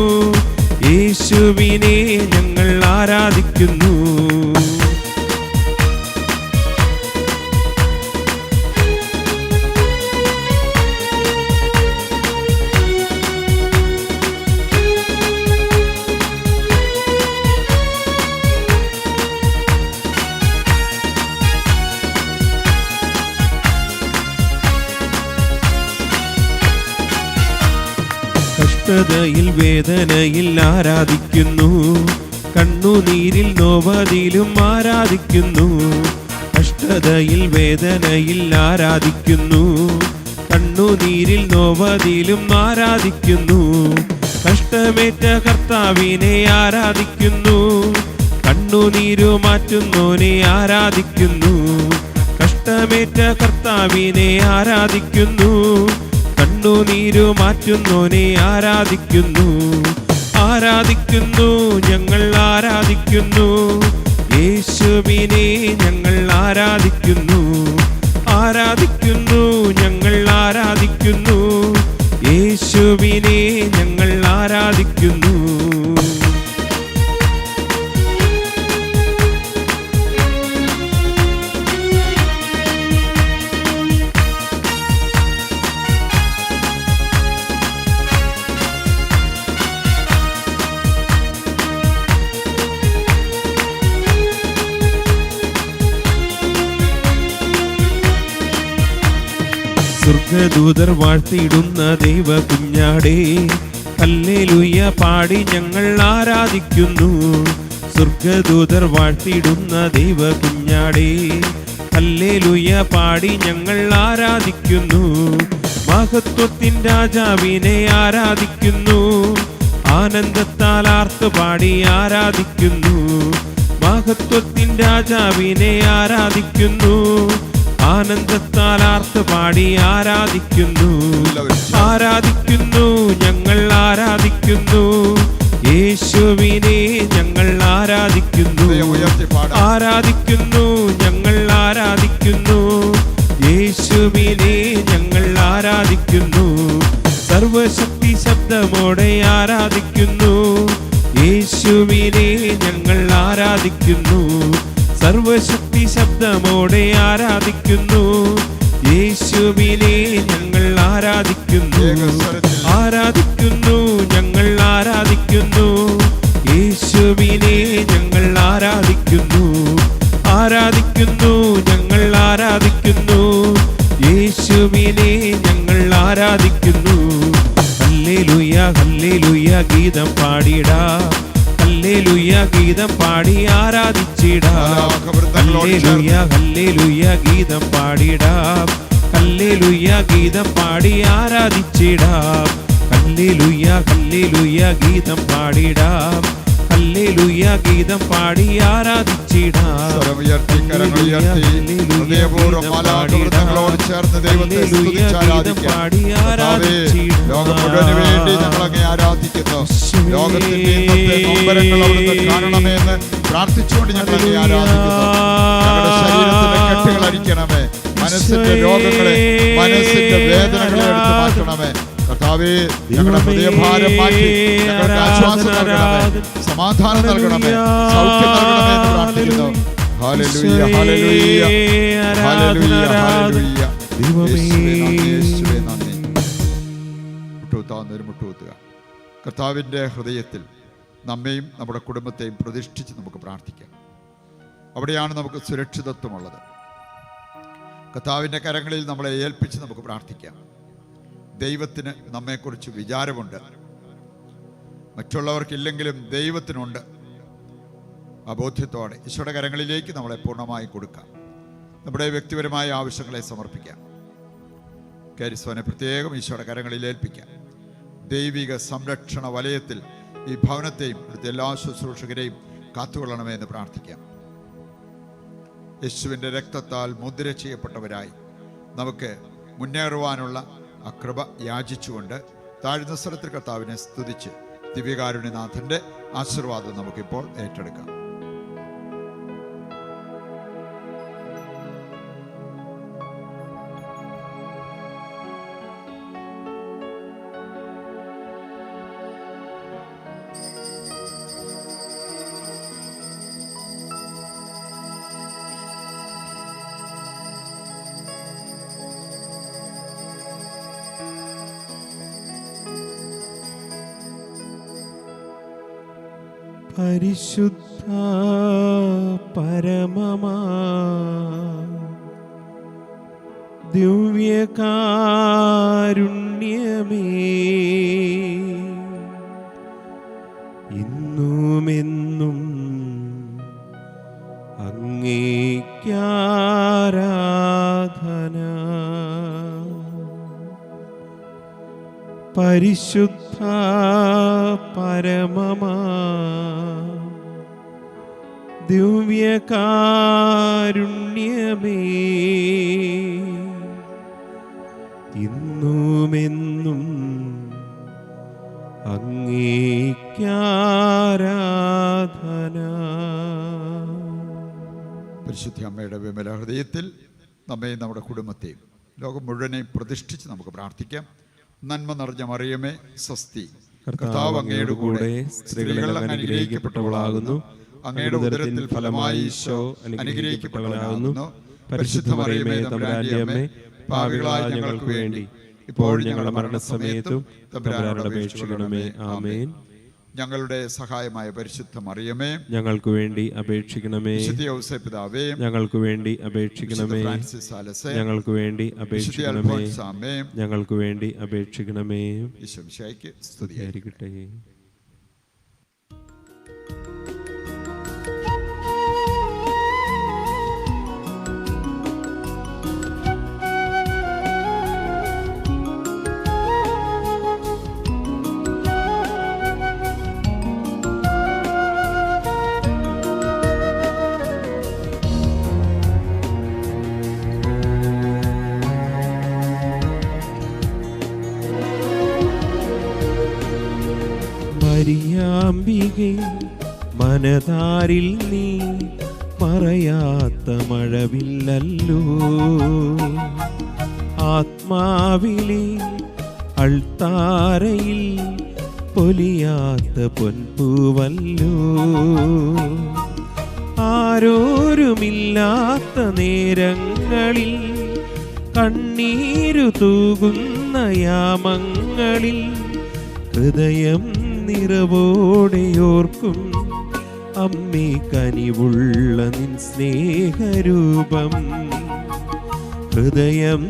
Speaker 1: യേശുവിനെ ഞങ്ങൾ ആരാധിക്കുന്നു. കഷ്ടതയിൽ വേദനയിൽ ആരാധിക്കുന്നു, കണ്ണുനീരിൽ നോവതിലും ആരാധിക്കുന്നു. കഷ്ടതയിൽ വേദനയിൽ ആരാധിക്കുന്നു, കണ്ണുനീരിൽ നോവതിലും ആരാധിക്കുന്നു. കഷ്ടമേറ്റ കർത്താവിനെ ആരാധിക്കുന്നു, കണ്ണുനീരു മാറ്റുന്നോനെ ആരാധിക്കുന്നു. കഷ്ടമേറ്റ കർത്താവിനെ ആരാധിക്കുന്നു, കണ്ണുനീരു മാറ്റുന്നോനെ ആരാധിക്കുന്നു. ആരാധിക്കുന്നു, ഞങ്ങൾ ആരാധിക്കുന്നു. യേശുവിനെ ഞങ്ങൾ ആരാധിക്കുന്നു, ആരാധിക്കുന്നു, ഞങ്ങൾ ആരാധിക്കുന്നു. യേശുവിനെ ഞങ്ങൾ ആരാധിക്കുന്നു. സ്വർഗ്ഗദൂതർ വാഴ്ത്തിയിടുന്ന ദൈവ കുഞ്ഞാടേ, ഹല്ലേലൂയ പാടി ഞങ്ങൾ ആരാധിക്കുന്നു. സ്വർഗ്ഗദൂതർ വാഴ്ത്തിയിടുന്ന ദൈവ കുഞ്ഞാടേ, ഹല്ലേലൂയ പാടി ഞങ്ങൾ ആരാധിക്കുന്നു. മഹത്വത്തിൻ രാജാവിനെ ആരാധിക്കുന്നു, ആനന്ദത്താൽ ആർത്തു പാടി ആരാധിക്കുന്നു. മഹത്വത്തിൻ രാജാവിനെ ആരാധിക്കുന്നു, ആനന്ദത്താൽ ആർത്തു പാടി ആരാധിക്കുന്നു. ആരാധിക്കുന്നു, ഞങ്ങൾ ആരാധിക്കുന്നു. യേശുവിനെ ഞങ്ങൾ ആരാധിക്കുന്നു, ആരാധിക്കുന്നു, ഞങ്ങൾ ആരാധിക്കുന്നു. യേശുവിനെ ഞങ്ങൾ ആരാധിക്കുന്നു, സർവശക്തി ശബ്ദമോടെ ആരാധിക്കുന്നു. യേശുവിനെ ഞങ്ങൾ ആരാധിക്കുന്നു, സർവശക്തി ശബ്ദമോടെ ആരാധിക്കുന്നു. യേശുവിനെ ഞങ്ങൾ ആരാധിക്കുന്നു, ആരാധിക്കുന്നു, ഞങ്ങൾ ആരാധിക്കുന്നു. യേശുവിനെ ഞങ്ങൾ ആരാധിക്കുന്നു, ആരാധിക്കുന്നു, ഞങ്ങൾ ആരാധിക്കുന്നു. യേശുവിനെ ഞങ്ങൾ ആരാധിക്കുന്നു. ഹല്ലേലൂയ, ഹല്ലേലൂയ ഗീതം പാടിടാം, ഹല്ലേലൂയ ഗീതം പാടി ആരാധിച്ചിടാം. ഹല്ലേലൂയ, ഹല്ലേലൂയ ഗീതം പാടിടാം, ഹല്ലേലൂയ ഗീതം പാടി ആരാധിച്ചിടാം. ഹല്ലേലൂയ, ഹല്ലേലൂയ ഗീതം പാടിടാം, ഹല്ലേലൂയ ഗീതം പാടി ആരാധിച്ചിടാം.
Speaker 2: ചേർന്ന് ദൈവത്തെ സ്തുതിച്ച് ആരാധിക്കാം. ലോകം മുഴുവന് വേണ്ടി ഞങ്ങൾ അങ്ങേ ആരാധിക്കുന്നു. ലോകത്തിന്റെ ഇന്നത്തെ നൊമ്പരങ്ങൾ അവിടുന്ന് കാണണമെന്ന് പ്രാർത്ഥിച്ചുകൊണ്ട് ഞങ്ങൾ അങ്ങേ ആരാധിക്കുന്നു. ഞങ്ങളുടെ ശരീരത്തിന്റെ കെട്ടുകൾ അഴിക്കണമേ, മനസ്സിന്റെ രോഗങ്ങളെ, മനസ്സിന്റെ വേദനകളെ എടുത്തു മാറ്റണമേ. കർത്താവേ, ഞങ്ങളുടെ ഹൃദയഭാരം മാറ്റി ഞങ്ങൾക്ക് ആശ്വാസം നൽകണമേ, സമാധാനം നൽകണമേ, സൗഖ്യം നൽകണമേ എന്ന് പ്രാർത്ഥിക്കുന്നു. Hallelujah, hallelujah, hallelujah, hallelujah. യേശുവേ നന്ദി. മുട്ടുകുത്തുക. കർത്താവിൻ്റെ ഹൃദയത്തിൽ നമ്മെയും നമ്മുടെ കുടുംബത്തെയും പ്രതിഷ്ഠിച്ച് നമുക്ക് പ്രാർത്ഥിക്കാം. അവിടെയാണ് നമുക്ക് സുരക്ഷിതത്വമുള്ളത്. കർത്താവിൻ്റെ കരങ്ങളിൽ നമ്മളെ ഏൽപ്പിച്ച് നമുക്ക് പ്രാർത്ഥിക്കാം. ദൈവത്തിന് നമ്മെക്കുറിച്ച് വിചാരമുണ്ട്, മറ്റുള്ളവർക്കില്ലെങ്കിലും ദൈവത്തിനുണ്ട്. ആ ബോധ്യത്തോടെ ഈശോയുടെ കരങ്ങളിലേക്ക് നമ്മളെ പൂർണ്ണമായി കൊടുക്കാം. നമ്മുടെ വ്യക്തിപരമായ ആവശ്യങ്ങളെ സമർപ്പിക്കാം. കാരിസ്വാനെ പ്രത്യേകം ഈശോയുടെ കരങ്ങളിൽ ഏൽപ്പിക്കാം. ദൈവിക സംരക്ഷണ വലയത്തിൽ ഈ ഭവനത്തെയും ഇവിടുത്തെ എല്ലാ ശുശ്രൂഷകരെയും കാത്തുകൊള്ളണമേ എന്ന് പ്രാർത്ഥിക്കാം. യേശുവിൻ്റെ രക്തത്താൽ മുദ്ര ചെയ്യപ്പെട്ടവരായി നമുക്ക് മുന്നേറുവാനുള്ള ആ കൃപ യാചിച്ചുകൊണ്ട് താഴ്ന്ന സ്ഥലത്തിൽ കർത്താവിനെ സ്തുതിച്ച് ദിവ്യകാരുണ്യനാഥൻ്റെ ആശീർവാദം നമുക്കിപ്പോൾ ഏറ്റെടുക്കാം.
Speaker 1: പരിശുദ്ധ പരമമാ ദിവ്യകാരുണ്യമേ, ഇന്നുമെന്നും അങ്ങേക്കാരാധന. പരിശുദ്ധ പരമമാ ദിവ്യകാരുണ്യമേ, ഇന്നുമെന്നും അങ്ങേക്കാരാധന.
Speaker 2: പരിശുദ്ധ അമ്മയുടെ വിമല ഹൃദയത്തിൽ നമ്മയും നമ്മുടെ കുടുംബത്തെയും ലോകം മുഴുവനെയും പ്രതിഷ്ഠിച്ച് നമുക്ക് പ്രാർത്ഥിക്കാം. നന്മ നിറഞ്ഞ മറിയമേ സ്വസ്തി, കർത്താവ് അങ്ങയുടെ കൂടെ, സ്ത്രീകൾ അങ്ങ് അനുഗ്രഹിക്കപ്പെട്ടവളാകുന്നു, അങ്ങയുടെ ഉദരത്തിൽ ഫലമായി ഈശോ അനുഗ്രഹിക്കപ്പെട്ടവനാകുന്നു. പരിശുദ്ധ മറിയമേ തമ്പുരാന്റെ അമ്മേ, പാപികളായ ഞങ്ങൾക്ക് വേണ്ടി ഇപ്പോഴും ഞങ്ങളുടെ മരണസമയത്തും തമ്പുരാനോട് അപേക്ഷിക്കണമേ. ആമേൻ. ഞങ്ങളുടെ സഹായമായ പരിശുദ്ധ മറിയമേ,
Speaker 1: ഞങ്ങൾക്ക് വേണ്ടി അപേക്ഷിക്കണമേ.
Speaker 2: വിശുദ്ധ ഔസേപ്പ് പിതാവേ,
Speaker 1: ഞങ്ങൾക്ക് വേണ്ടി അപേക്ഷിക്കണമേ.
Speaker 2: ഫ്രാൻസിസ് സാലസേ,
Speaker 1: ഞങ്ങൾക്ക് വേണ്ടി അപേക്ഷിക്കണമേ.
Speaker 2: അൽഫോൻസാമേ,
Speaker 1: ഞങ്ങൾക്ക് വേണ്ടി അപേക്ഷിക്കണമേ.
Speaker 2: ഈശോ മിശിഹായ്ക്ക് സ്തുതിയായിരിക്കട്ടെ.
Speaker 1: മരിയാമ്പികേ, മനതാരിൽ നീ പറയാത്ത മഴവില്ലല്ലോ, ആത്മാവിലെ അൾത്താരയിൽ പൊലിയാത്ത പൊൻപൂവല്ലോ, ആരോരുമില്ലാത്ത നേരങ്ങളിൽ കണ്ണീരു തൂകുന്ന യാമങ്ങളിൽ ഹൃദയം നിറവോടെയോർക്കും അമ്മേ കനിവുള്ള നിൻ സ്നേഹരൂപം. ഹൃദയം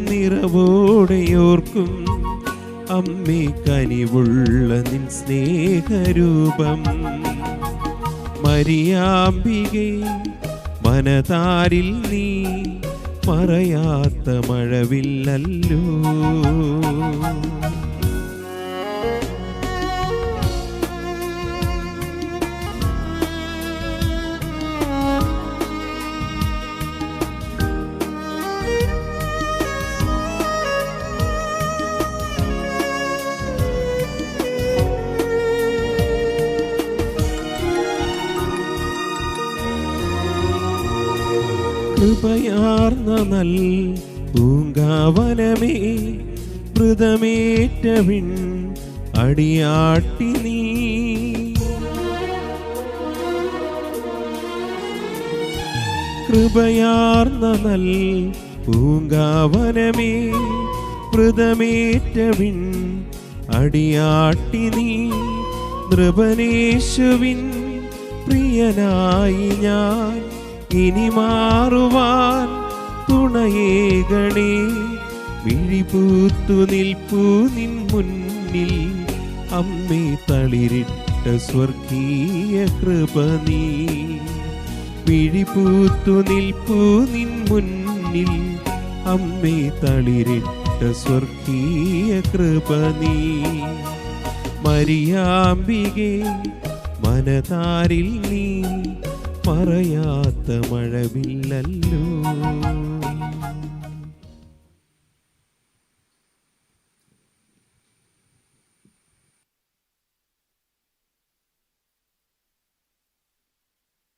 Speaker 1: നിറവോടെയോർക്കും അമ്മേ കനിവുള്ള നിൻ സ്നേഹരൂപം. മരിയാമ്പികേ, മനതാരിൽ നീ പറയാത്ത മഴവില്ലല്ലോ. കൃപയാർന്ന നൽ പൂങ്കാവനമേ, മൃതമേറ്റവിൺ അടിയാട്ടി നീ. കൃപയാർന്ന നൽ പൂങ്കാവനമേ, മൃതമേറ്റവിൺ അടിയാട്ടി നീ. നൃപനേശുവിൻ പ്രിയനായി ഞാൻ ഇനി മാറുവാൻ തുണയേകണേ. മിഴിപൂത്തു നിൽപ്പൂ നിൻ മുന്നിൽ അമ്മേ, തളിരിട്ട സ്വർഗീയ കൃപ നീ. പിഴിപൂത്തു നിൽപ്പു നിൻ മുന്നിൽ അമ്മേ തളിരിട്ട സ്വർഗീയ കൃപ നീ. മരിയാമ്പികെ മനതാരിൽ നീ മറയാത്ത മഴവില്ലല്ലോ.